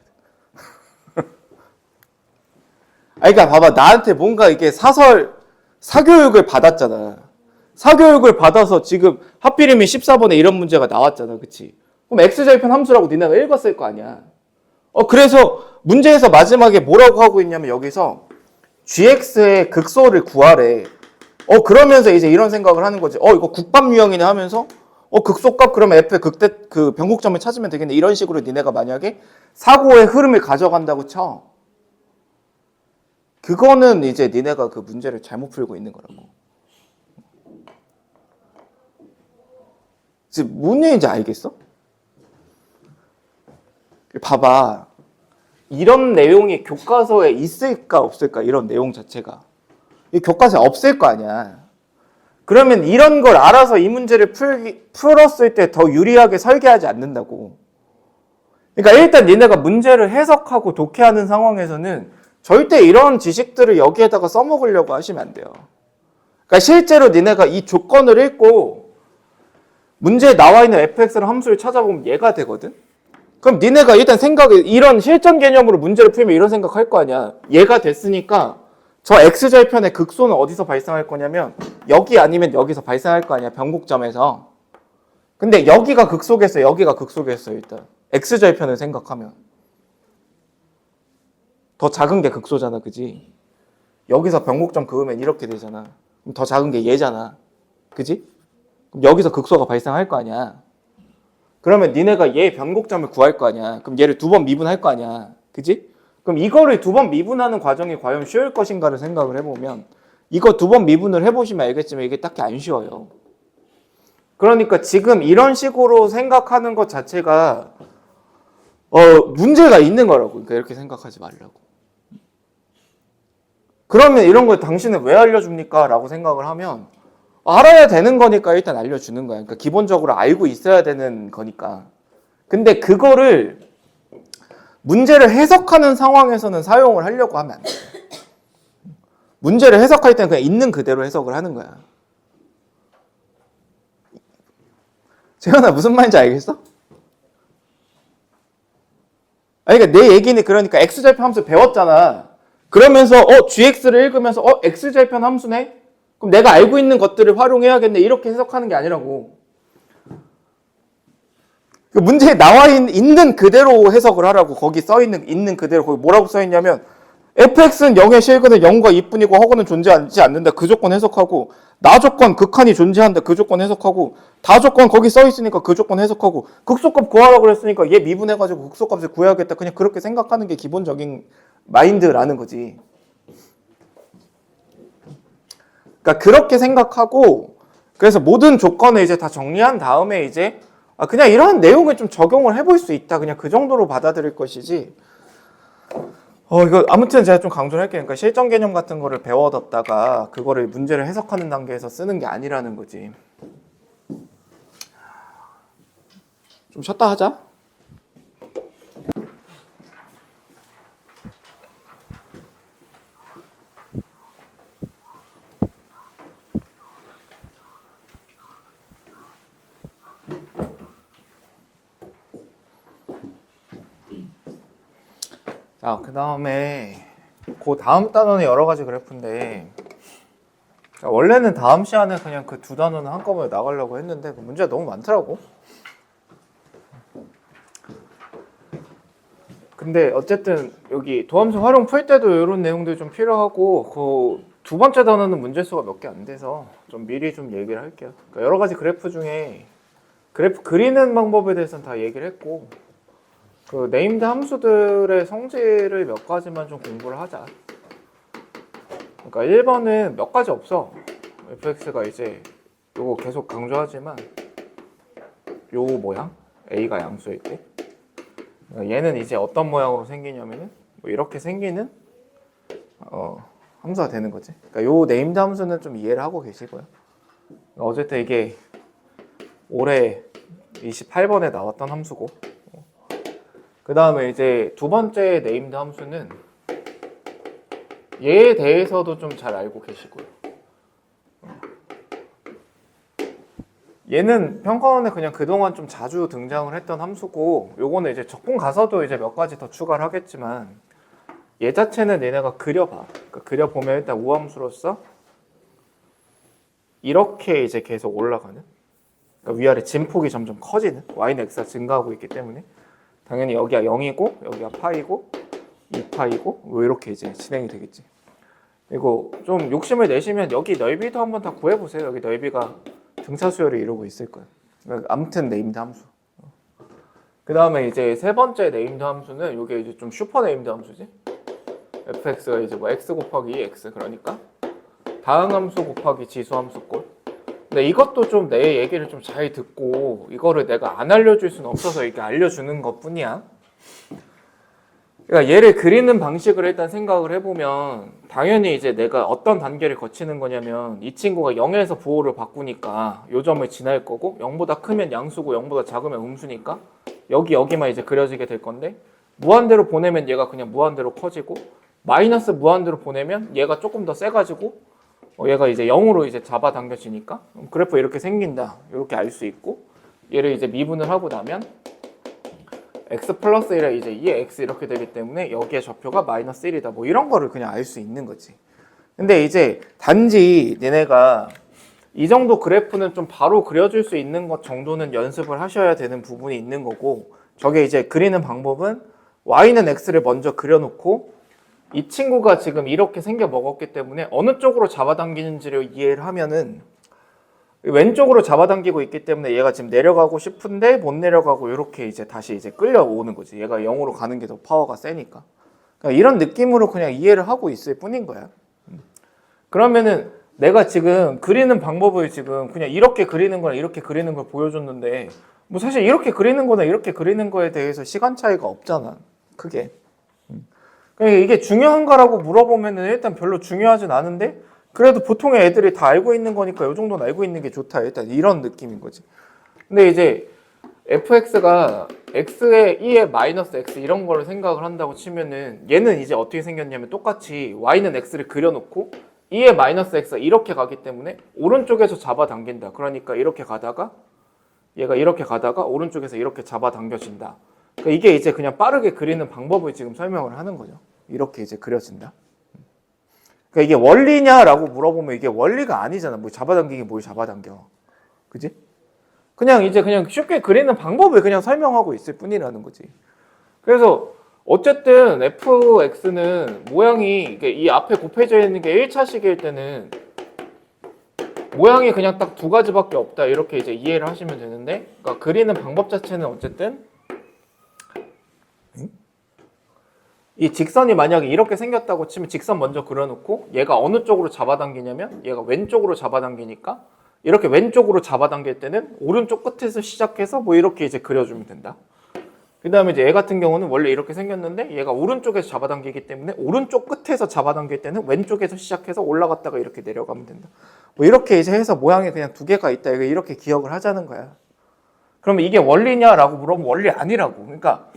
그러니까 봐봐. 나한테 뭔가 이게 사교육을 받았잖아. 사교육을 받아서 지금 하필이면 14번에 이런 문제가 나왔잖아. 그치? 그럼 X절편 함수라고 니네가 읽었을 거 아니야. 그래서 문제에서 마지막에 뭐라고 하고 있냐면 여기서 gx의 극소를 구하래. 그러면서 이제 이런 생각을 하는 거지. 이거 국밥 유형이네 하면서 극소값 그러면 f의 그 변곡점을 찾으면 되겠네. 이런 식으로 니네가 만약에 사고의 흐름을 가져간다고 쳐. 그거는 이제 니네가 그 문제를 잘못 풀고 있는 거라고. 지금 뭔 얘기인지 알겠어? 봐봐. 이런 내용이 교과서에 있을까 없을까? 이런 내용 자체가. 이 교과서에 없을 거 아니야. 그러면 이런 걸 알아서 이 문제를 풀었을 때 더 유리하게 설계하지 않는다고. 그러니까 일단 니네가 문제를 해석하고 독해하는 상황에서는 절대 이런 지식들을 여기에다가 써먹으려고 하시면 안 돼요. 그러니까 실제로 니네가 이 조건을 읽고 문제에 나와 있는 fx랑 함수를 찾아보면 얘가 되거든? 그럼 니네가 일단 이런 실전 개념으로 문제를 풀면 이런 생각할 거 아니야. 얘가 됐으니까 저 x절편의 극소는 어디서 발생할 거냐면 여기 아니면 여기서 발생할 거 아니야. 변곡점에서. 근데 여기가 극소겠어, 여기가 극소겠어. 일단 x절편을 생각하면 더 작은 게 극소잖아, 그지? 여기서 변곡점 그으면 이렇게 되잖아. 그럼 더 작은 게 얘잖아, 그지? 그럼 여기서 극소가 발생할 거 아니야. 그러면 니네가 얘 변곡점을 구할 거 아니야. 그럼 얘를 2번 미분할 거 아니야, 그지? 그럼 이거를 2번 미분하는 과정이 과연 쉬울 것인가를 생각을 해보면 이거 2번 미분을 해보시면 알겠지만 이게 딱히 안 쉬워요. 그러니까 지금 이런 식으로 생각하는 것 자체가 문제가 있는 거라고. 그러니까 이렇게 생각하지 말라고. 그러면 이런 걸 당신은 왜 알려줍니까? 라고 생각을 하면 알아야 되는 거니까 일단 알려주는 거야. 그러니까 기본적으로 알고 있어야 되는 거니까. 근데 그거를 문제를 해석하는 상황에서는 사용을 하려고 하면 안 돼. 문제를 해석할 때는 그냥 있는 그대로 해석을 하는 거야. 재현아 무슨 말인지 알겠어? 그러니까 내 얘기는 그러니까 x절편 함수 배웠잖아. 그러면서 gx를 읽으면서 x절편 함수네? 그럼 내가 알고 있는 것들을 활용해야겠네. 이렇게 해석하는 게 아니라고. 그 문제에 나와 있는 그대로 해석을 하라고. 거기 있는 그대로. 거기 뭐라고 써있냐면 fx는 0의 실근은 0과 2뿐이고 허근은 존재하지 않는다. 그 조건 해석하고 나 조건 극한이 존재한다. 그 조건 해석하고 다 조건 거기 써있으니까 그 조건 해석하고 극소값 구하라고 그랬으니까 얘 미분해가지고 극소값을 구해야겠다. 그냥 그렇게 생각하는 게 기본적인 마인드라는 거지. 그러니까 그렇게 생각하고 그래서 모든 조건을 이제 다 정리한 다음에 이제 그냥 이런 내용을 좀 적용을 해볼 수 있다. 그냥 그 정도로 받아들일 것이지. 이거 아무튼 제가 좀 강조를 할게요. 그러니까 실전 개념 같은 거를 배워뒀다가 그거를 문제를 해석하는 단계에서 쓰는 게 아니라는 거지. 좀 쉬었다 하자. 자, 그 다음에 그 다음 단원의 여러 가지 그래프인데 원래는 다음 시간에 그냥 그 두 단원을 한꺼번에 나가려고 했는데 그 문제가 너무 많더라고. 근데 어쨌든 여기 도함수 활용 풀 때도 이런 내용들이 좀 필요하고 그 두 번째 단어는 문제수가 몇 개 안 돼서 좀 미리 좀 얘기를 할게요. 그러니까 여러 가지 그래프 중에 그래프 그리는 방법에 대해서는 다 얘기를 했고 그 네임드 함수들의 성질을 몇 가지만 좀 공부를 하자. 그러니까 1번은 몇 가지 없어. fx가 이제 요거 계속 강조하지만 요 모양 a가 양수일 때 그러니까 얘는 이제 어떤 모양으로 생기냐면은 뭐 이렇게 생기는 함수가 되는 거지. 그러니까 요 네임드 함수는 좀 이해를 하고 계시고요. 그러니까 어쨌든 이게 올해 28번에 나왔던 함수고 그 다음에 이제 두 번째 네임드 함수는 얘에 대해서도 좀 잘 알고 계시고요. 얘는 평가원에 그냥 그동안 좀 자주 등장을 했던 함수고 요거는 이제 적분 가서도 이제 몇 가지 더 추가를 하겠지만 얘 자체는 얘네가 그려봐. 그러니까 그려보면 일단 우함수로서 이렇게 이제 계속 올라가는 그러니까 위아래 진폭이 점점 커지는 y는 x가 증가하고 있기 때문에 당연히 여기가 0이고 여기가 파이고 2파이고 뭐 이렇게 이제 진행이 되겠지. 그리고 좀 욕심을 내시면 여기 넓이도 한번 다 구해보세요. 여기 넓이가 등차 수열을 이루고 있을 거예요. 그러니까 아무튼 네임드 함수. 그 다음에 이제 세 번째 네임드 함수는 이게 이제 좀 슈퍼 네임드 함수지. fx가 이제 뭐 x 곱하기 2x 그러니까 다항함수 곱하기 지수함수꼴. 근데 이것도 좀 내 얘기를 좀 잘 듣고 이거를 내가 안 알려줄 수는 없어서 이렇게 알려주는 것 뿐이야. 그러니까 얘를 그리는 방식을 일단 생각을 해보면 당연히 이제 내가 어떤 단계를 거치는 거냐면 이 친구가 0에서 부호를 바꾸니까 요 점을 지날 거고 0보다 크면 양수고 0보다 작으면 음수니까 여기만 이제 그려지게 될 건데 무한대로 보내면 얘가 그냥 무한대로 커지고 마이너스 무한대로 보내면 얘가 조금 더 세가지고 얘가 이제 0으로 이제 잡아당겨지니까 그래프 이렇게 생긴다 이렇게 알 수 있고 얘를 이제 미분을 하고 나면 x 플러스 1에 이제 2의 x 이렇게 되기 때문에 여기에 좌표가 마이너스 1이다 뭐 이런 거를 그냥 알 수 있는 거지. 근데 이제 단지 얘네가 이 정도 그래프는 좀 바로 그려줄 수 있는 것 정도는 연습을 하셔야 되는 부분이 있는 거고 저게 이제 그리는 방법은 y는 x를 먼저 그려놓고 이 친구가 지금 이렇게 생겨 먹었기 때문에 어느 쪽으로 잡아당기는지를 이해를 하면은 왼쪽으로 잡아당기고 있기 때문에 얘가 지금 내려가고 싶은데 못 내려가고 이렇게 이제 다시 이제 끌려오는 거지. 얘가 0으로 가는 게 더 파워가 세니까. 그러니까 이런 느낌으로 그냥 이해를 하고 있을 뿐인 거야. 그러면은 내가 지금 그리는 방법을 지금 그냥 이렇게 그리는 거나 이렇게 그리는 걸 보여줬는데 뭐 사실 이렇게 그리는 거나 이렇게 그리는 거에 대해서 시간 차이가 없잖아. 크게. 그러니까 이게 중요한가라고 물어보면은 일단 별로 중요하진 않은데 그래도 보통의 애들이 다 알고 있는 거니까 이 정도는 알고 있는 게 좋다. 일단 이런 느낌인 거지. 근데 이제 fx가 x에 2에 마이너스 x 이런 거를 생각을 한다고 치면은 얘는 이제 어떻게 생겼냐면 똑같이 y는 x를 그려놓고 2에 마이너스 x가 이렇게 가기 때문에 오른쪽에서 잡아당긴다. 그러니까 이렇게 가다가 얘가 이렇게 가다가 오른쪽에서 이렇게 잡아당겨진다. 그러니까 이게 이제 그냥 빠르게 그리는 방법을 지금 설명을 하는 거죠. 이렇게 이제 그려진다. 그러니까 이게 원리냐라고 물어보면 이게 원리가 아니잖아. 뭐 잡아당기기 뭘 잡아당겨. 그지? 그냥 이제 그냥 쉽게 그리는 방법을 그냥 설명하고 있을 뿐이라는 거지. 그래서 어쨌든 fx는 모양이 이게 이 앞에 곱해져 있는 게 1차식일 때는 모양이 그냥 딱 두 가지밖에 없다. 이렇게 이제 이해를 하시면 되는데 그러니까 그리는 방법 자체는 어쨌든 이 직선이 만약에 이렇게 생겼다고 치면 직선 먼저 그려놓고 얘가 어느 쪽으로 잡아당기냐면 얘가 왼쪽으로 잡아당기니까 이렇게 왼쪽으로 잡아당길 때는 오른쪽 끝에서 시작해서 뭐 이렇게 이제 그려주면 된다. 그 다음에 이제 얘 같은 경우는 원래 이렇게 생겼는데 얘가 오른쪽에서 잡아당기기 때문에 오른쪽 끝에서 잡아당길 때는 왼쪽에서 시작해서 올라갔다가 이렇게 내려가면 된다. 뭐 이렇게 이제 해서 모양이 그냥 두 개가 있다. 이렇게 기억을 하자는 거야. 그러면 이게 원리냐라고 물어보면 원리 아니라고. 그러니까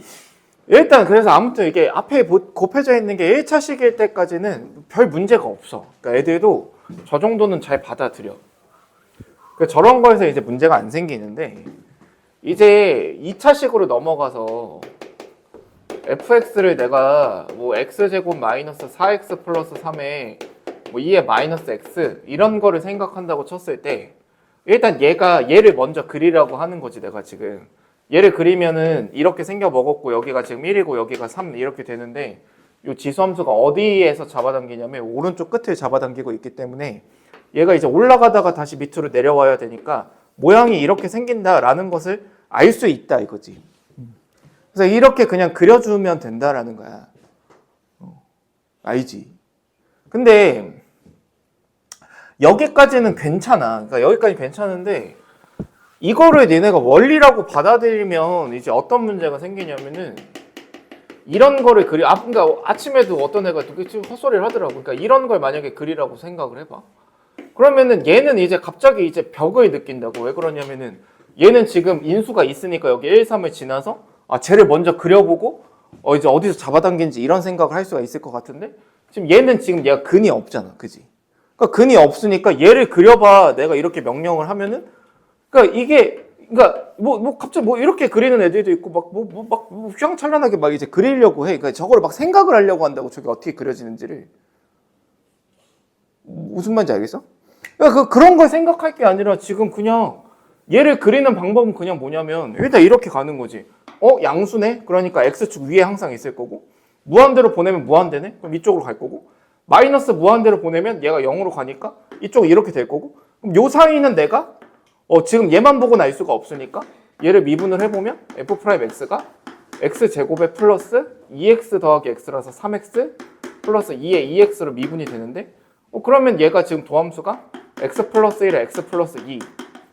일단 그래서 아무튼 이게 앞에 곱해져 있는 게 1차식일 때까지는 별 문제가 없어. 그러니까 애들도 저 정도는 잘 받아들여. 그러니까 저런 거에서 이제 문제가 안 생기는데 이제 2차식으로 넘어가서 fx를 내가 뭐 x제곱 마이너스 4x 플러스 3에 뭐 2의 마이너스 x 이런 거를 생각한다고 쳤을 때 일단 얘를 먼저 그리라고 하는 거지. 내가 지금 얘를 그리면은 이렇게 생겨 먹었고 여기가 지금 1이고 여기가 3 이렇게 되는데 이 지수함수가 어디에서 잡아당기냐면 오른쪽 끝을 잡아당기고 있기 때문에 얘가 이제 올라가다가 다시 밑으로 내려와야 되니까 모양이 이렇게 생긴다라는 것을 알 수 있다 이거지. 그래서 이렇게 그냥 그려주면 된다라는 거야. 알지? 근데 여기까지는 괜찮아. 그러니까 여기까지 괜찮은데 이거를 니네가 원리라고 받아들이면 이제 어떤 문제가 생기냐면은 이런 거를 그러니까 아침에도 어떤 애가 지금 헛소리를 하더라고. 그러니까 이런 걸 만약에 그리라고 생각을 해봐. 그러면은 얘는 이제 갑자기 이제 벽을 느낀다고. 왜 그러냐면은 얘는 지금 인수가 있으니까 여기 1, 3을 지나서 쟤를 먼저 그려보고 이제 어디서 잡아당긴지 이런 생각을 할 수가 있을 것 같은데 지금 얘가 근이 없잖아. 그지? 그러니까 근이 없으니까 얘를 그려봐. 내가 이렇게 명령을 하면은 그러니까 갑자기 이렇게 그리는 애들도 있고 막 휘황찬란하게 막 이제 그리려고 해. 그러니까 저거를 막 생각을 하려고 한다고. 저게 어떻게 그려지는지를. 무슨 말인지 알겠어? 그러니까 그런 걸 생각할 게 아니라 지금 그냥 얘를 그리는 방법은 그냥 뭐냐면 일단 이렇게 가는 거지. 양수네? 그러니까 x축 위에 항상 있을 거고 무한대로 보내면 무한대네? 그럼 이쪽으로 갈 거고 마이너스 무한대로 보내면 얘가 0으로 가니까 이쪽 이렇게 될 거고 그럼 요 사이는 내가 지금 얘만 보고는 알 수가 없으니까 얘를 미분을 해보면 f'x가 x제곱에 플러스 2x 더하기 x라서 3x 플러스 2에 2x로 미분이 되는데 그러면 얘가 지금 도함수가 x 플러스 1에 x 플러스 2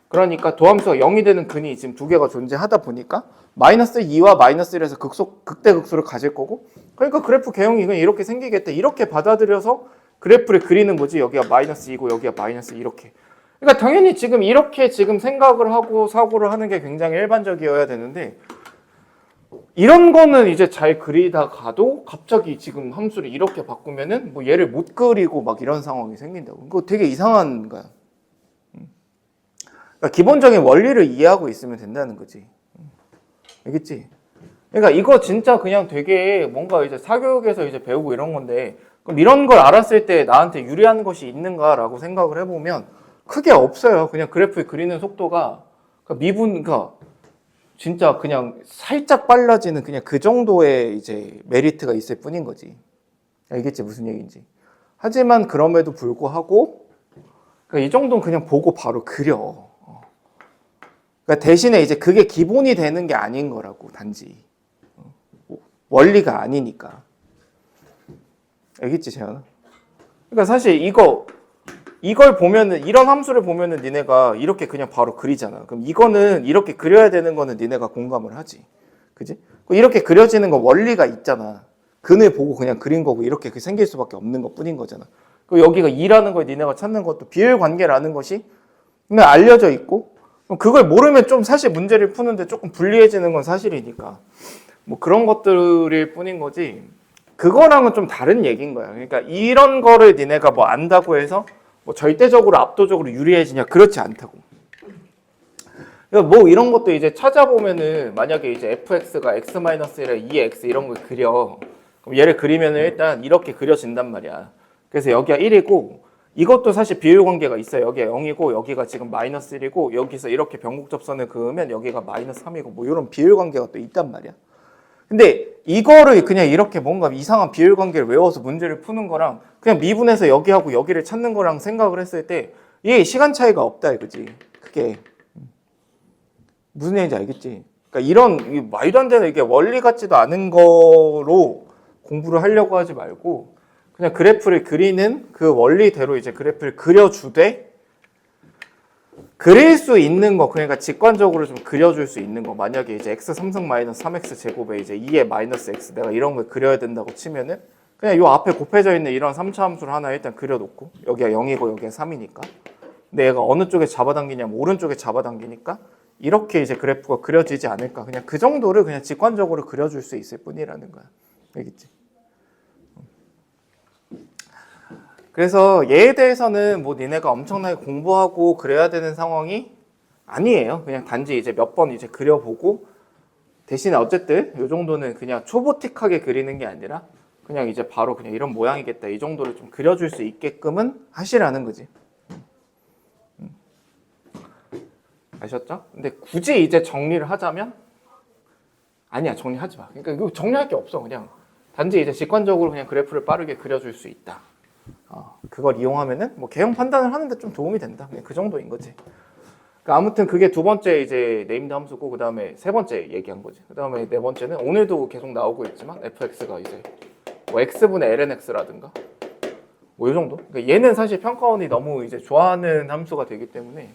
그러니까 도함수가 0이 되는 근이 지금 두 개가 존재하다 보니까 마이너스 2와 마이너스 1에서 극대극소를 가질 거고 그러니까 그래프 개형이 이렇게 생기겠다. 이렇게 받아들여서 그래프를 그리는 거지. 여기가 마이너스 2고 여기가 마이너스 이렇게. 그러니까 당연히 지금 이렇게 지금 생각을 하고 사고를 하는 게 굉장히 일반적이어야 되는데 이런 거는 이제 잘 그리다가도 갑자기 지금 함수를 이렇게 바꾸면은 뭐 얘를 못 그리고 막 이런 상황이 생긴다고. 그거 되게 이상한 거야. 그러니까 기본적인 원리를 이해하고 있으면 된다는 거지. 알겠지? 그러니까 이거 진짜 그냥 되게 뭔가 이제 사교육에서 이제 배우고 이런 건데 그럼 이런 걸 알았을 때 나한테 유리한 것이 있는가라고 생각을 해보면 크게 없어요. 그냥 그래프 그리는 속도가 그러니까 진짜 그냥 살짝 빨라지는 그냥 그 정도의 이제 메리트가 있을 뿐인 거지. 알겠지? 무슨 얘기인지. 하지만 그럼에도 불구하고 그러니까 이 정도는 그냥 보고 바로 그려. 그러니까 대신에 이제 그게 기본이 되는 게 아닌 거라고 단지. 원리가 아니니까. 알겠지, 재현아? 그러니까 사실 이걸 보면은 이런 함수를 보면은 니네가 이렇게 그냥 바로 그리잖아. 그럼 이거는 이렇게 그려야 되는 거는 니네가 공감을 하지. 그지? 이렇게 그려지는 거 원리가 있잖아. 근을 보고 그냥 그린 거고 이렇게 생길 수밖에 없는 것 뿐인 거잖아. 그리고 여기가 2라는 걸 니네가 찾는 것도 비율 관계라는 것이 그냥 알려져 있고 그걸 모르면 좀 사실 문제를 푸는데 조금 불리해지는 건 사실이니까 뭐 그런 것들일 뿐인 거지. 그거랑은 좀 다른 얘기인 거야. 그러니까 이런 거를 니네가 뭐 안다고 해서 뭐 절대적으로 압도적으로 유리해지냐 그렇지 않다고. 그러니까 뭐 이런 것도 이제 찾아보면은 만약에 이제 fx가 x-1에 2x 이런 걸 그려. 그럼 얘를 그리면은 일단 이렇게 그려진단 말이야. 그래서 여기가 1이고 이것도 사실 비율 관계가 있어요. 여기가 0이고 여기가 지금 마이너스 1이고 여기서 이렇게 변곡접선을 그으면 여기가 마이너스 3이고 뭐 이런 비율 관계가 또 있단 말이야. 근데 이거를 그냥 이렇게 뭔가 이상한 비율 관계를 외워서 문제를 푸는 거랑 그냥 미분해서 여기하고 여기를 찾는 거랑 생각을 했을 때 이게 시간 차이가 없다 이거지. 그게 무슨 얘기인지 알겠지? 그러니까 이런 말도 안 되는 이게 원리 같지도 않은 거로 공부를 하려고 하지 말고 그냥 그래프를 그리는 그 원리대로 이제 그래프를 그려주되 그릴 수 있는 거, 그러니까 직관적으로 좀 그려줄 수 있는 거. 만약에 이제 x 3승 마이너스 3x 제곱에 이제 2의 마이너스 x 내가 이런 걸 그려야 된다고 치면은 그냥 요 앞에 곱해져 있는 이런 3차 함수를 하나 일단 그려놓고 여기가 0이고 여기가 3이니까 근데 얘가 어느 쪽에 잡아당기냐면 오른쪽에 잡아당기니까 이렇게 이제 그래프가 그려지지 않을까. 그냥 그 정도를 그냥 직관적으로 그려줄 수 있을 뿐이라는 거야. 알겠지? 그래서 얘에 대해서는 뭐 니네가 엄청나게 공부하고 그래야 되는 상황이 아니에요. 그냥 단지 이제 몇 번 이제 그려보고 대신에 어쨌든 이 정도는 그냥 초보틱하게 그리는 게 아니라 그냥 이제 바로 그냥 이런 모양이겠다 이 정도를 좀 그려줄 수 있게끔은 하시라는 거지. 아셨죠? 근데 굳이 이제 정리를 하자면 아니야, 정리하지 마. 그러니까 이거 정리할 게 없어. 그냥 단지 이제 직관적으로 그냥 그래프를 빠르게 그려줄 수 있다. 그걸 이용하면은 뭐 개형 판단을 하는데 좀 도움이 된다. 그냥 그 정도인 거지. 그러니까 아무튼 그게 두 번째 이제 네임드 함수고, 그 다음에 세 번째 얘기한 거지. 그 다음에 네 번째는 오늘도 계속 나오고 있지만 fx가 이제 뭐 x분의 lnx라든가 뭐 이 정도. 그러니까 얘는 사실 평가원이 너무 이제 좋아하는 함수가 되기 때문에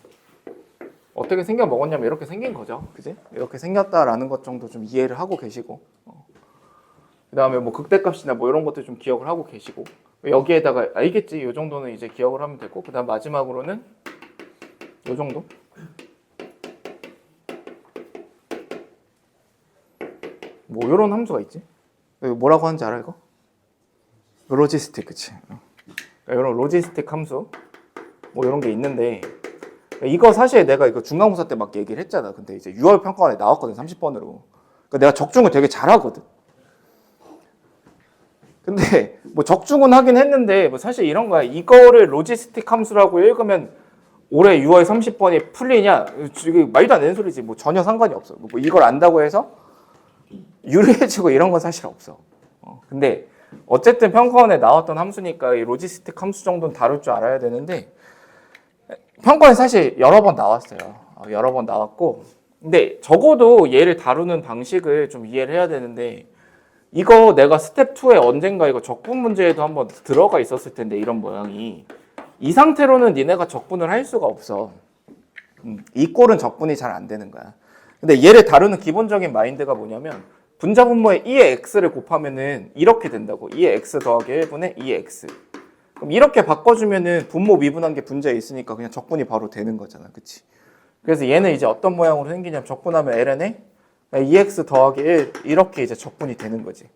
어떻게 생겨 먹었냐면 이렇게 생긴 거죠. 그지? 이렇게 생겼다라는 것 정도 좀 이해를 하고 계시고, 그 다음에 뭐 극대값이나 뭐 이런 것들 좀 기억을 하고 계시고, 여기에다가 알겠지 이 정도는 이제 기억을 하면 되고, 그 다음 마지막으로는 이 정도. 뭐 이런 함수가 있지. 뭐라고 하는지 알아 이거? 로지스틱, 그치? 이런 로지스틱 함수 뭐 이런 게 있는데, 이거 사실 내가 이거 중간고사 때 막 얘기를 했잖아. 근데 이제 6월 평가원에 나왔거든, 30번으로. 그러니까 내가 적중을 되게 잘하거든. 근데 뭐 적중은 하긴 했는데 뭐 사실 이런 거야. 이거를 로지스틱 함수라고 읽으면 올해 6월 30번이 풀리냐? 이게 말도 안 되는 소리지. 뭐 전혀 상관이 없어. 뭐 이걸 안다고 해서 유리해지고 이런 건 사실 없어. 근데 어쨌든 평가원에 나왔던 함수니까 이 로지스틱 함수 정도는 다룰 줄 알아야 되는데, 평가원에 사실 여러 번 나왔어요. 여러 번 나왔고, 근데 적어도 얘를 다루는 방식을 좀 이해를 해야 되는데, 이거 내가 스텝 2에 언젠가 이거 적분 문제에도 한번 들어가 있었을 텐데, 이런 모양이 이 상태로는 니네가 적분을 할 수가 없어. 이 꼴은 적분이 잘 안 되는 거야. 근데 얘를 다루는 기본적인 마인드가 뭐냐면, 분자 분모에 2의 x를 곱하면은 이렇게 된다고. 2의 x 더하기 1분의 2의 x. 그럼 이렇게 바꿔주면은 분모 미분한 게 분자에 있으니까 그냥 적분이 바로 되는 거잖아. 그치? 그래서 얘는 이제 어떤 모양으로 생기냐면, 적분하면 ln에 2x 더하기 1 이렇게 이제 적분이 되는 거지.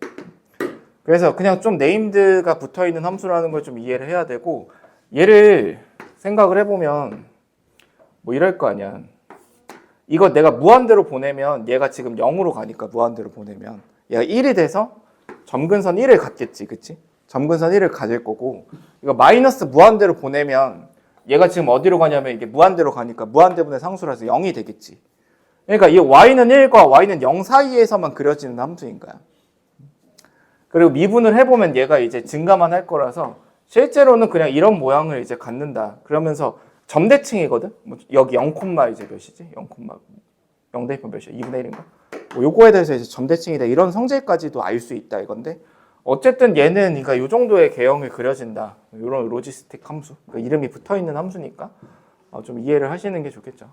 그래서 그냥 좀 네임드가 붙어있는 함수라는 걸 좀 이해를 해야 되고, 얘를 생각을 해보면 뭐 이럴 거 아니야. 이거 내가 무한대로 보내면 얘가 지금 0으로 가니까 무한대로 보내면 얘가 1이 돼서 점근선 1을 갖겠지. 그치? 점근선 1을 가질 거고, 이거 마이너스 무한대로 보내면 얘가 지금 어디로 가냐면 이게 무한대로 가니까 무한대분의 상수라서 0이 되겠지. 그러니까 이 y는 1과 y는 0 사이에서만 그려지는 함수인 거야. 그리고 미분을 해보면 얘가 이제 증가만 할 거라서 실제로는 그냥 이런 모양을 이제 갖는다. 그러면서 점대칭이거든. 뭐 여기 0, 이제 몇이지? 0 대입하면 몇이야? 2분의 1인가? 뭐 요거에 대해서 이제 점대칭이다. 이런 성질까지도 알 수 있다 이건데, 어쨌든 얘는 그러니까 이 정도의 개형을 그려진다. 이런 로지스틱 함수. 그러니까 이름이 붙어 있는 함수니까 좀 이해를 하시는 게 좋겠죠.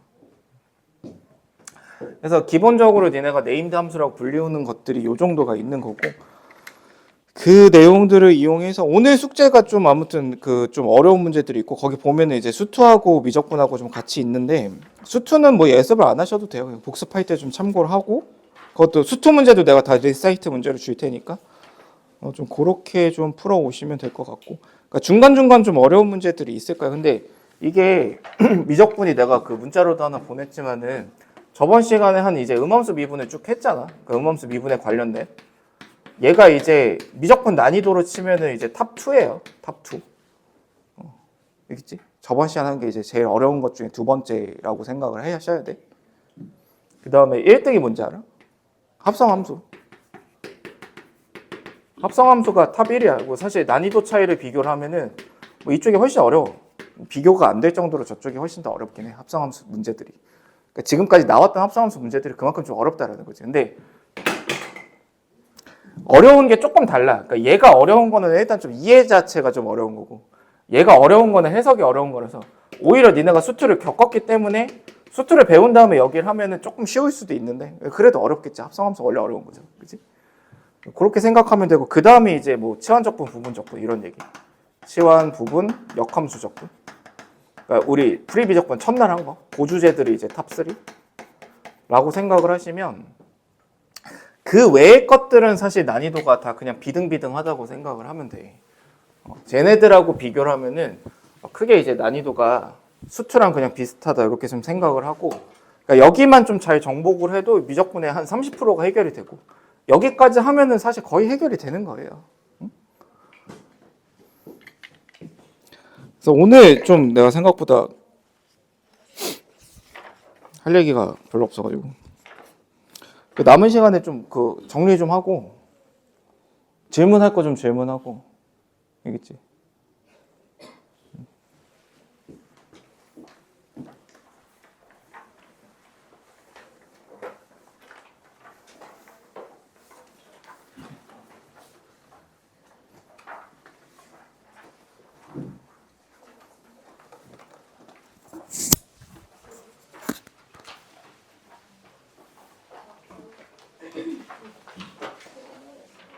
그래서 기본적으로 니네가 네임드 함수라고 불리우는 것들이 이 정도가 있는 거고, 그 내용들을 이용해서 오늘 숙제가 좀 아무튼 그 좀 어려운 문제들이 있고, 거기 보면은 이제 수투하고 미적분하고 좀 같이 있는데, 수투는 뭐 예습을 안 하셔도 돼요. 그냥 복습할 때 좀 참고를 하고, 그것도 수투 문제도 내가 다 리사이트 문제로 줄 테니까 좀 그렇게 좀 풀어 오시면 될 것 같고, 그러니까 중간중간 좀 어려운 문제들이 있을 거예요. 근데 이게 미적분이 내가 그 문자로도 하나 보냈지만은 저번 시간에 한 이제 음함수 미분을 쭉 했잖아. 그 음함수 미분에 관련된 얘가 이제 미적분 난이도로 치면은 이제 탑 2예요. 탑 2. 알겠지? 저번 시간 한 게 이제 제일 어려운 것 중에 두 번째라고 생각을 하셔야 돼. 그 다음에 1등이 뭔지 알아? 합성함수. 합성함수가 탑 1이야. 뭐 사실 난이도 차이를 비교를 하면은 뭐 이쪽이 훨씬 어려워. 비교가 안 될 정도로 저쪽이 훨씬 더 어렵긴 해. 합성함수 문제들이. 그러니까 지금까지 나왔던 합성함수 문제들이 그만큼 좀 어렵다라는 거지. 근데 어려운 게 조금 달라. 그러니까 얘가 어려운 거는 일단 좀 이해 자체가 좀 어려운 거고, 얘가 어려운 거는 해석이 어려운 거라서, 오히려 니네가 수투를 겪었기 때문에 수투를 배운 다음에 여기를 하면은 조금 쉬울 수도 있는데, 그래도 어렵겠지. 합성함수 원래 어려운 거죠. 그치? 그렇게 생각하면 되고, 그 다음에 이제 뭐 치환적분, 부분적분 이런 얘기. 치환, 부분, 역함수적분. 그러니까 우리 프리비적분 첫날 한 거. 고주제들이 이제 탑 3라고 생각을 하시면, 그 외의 것들은 사실 난이도가 다 그냥 비등비등하다고 생각을 하면 돼. 쟤네들하고 비교를 하면은 크게 이제 난이도가 수투랑 그냥 비슷하다 이렇게 좀 생각을 하고, 그러니까 여기만 좀 잘 정복을 해도 미적분의 한 30%가 해결이 되고, 여기까지 하면은 사실 거의 해결이 되는 거예요. 응? 그래서 오늘 좀 내가 생각보다 할 얘기가 별로 없어가지고 그 남은 시간에 좀 그 정리 좀 하고 질문할 거 좀 질문하고 알겠지?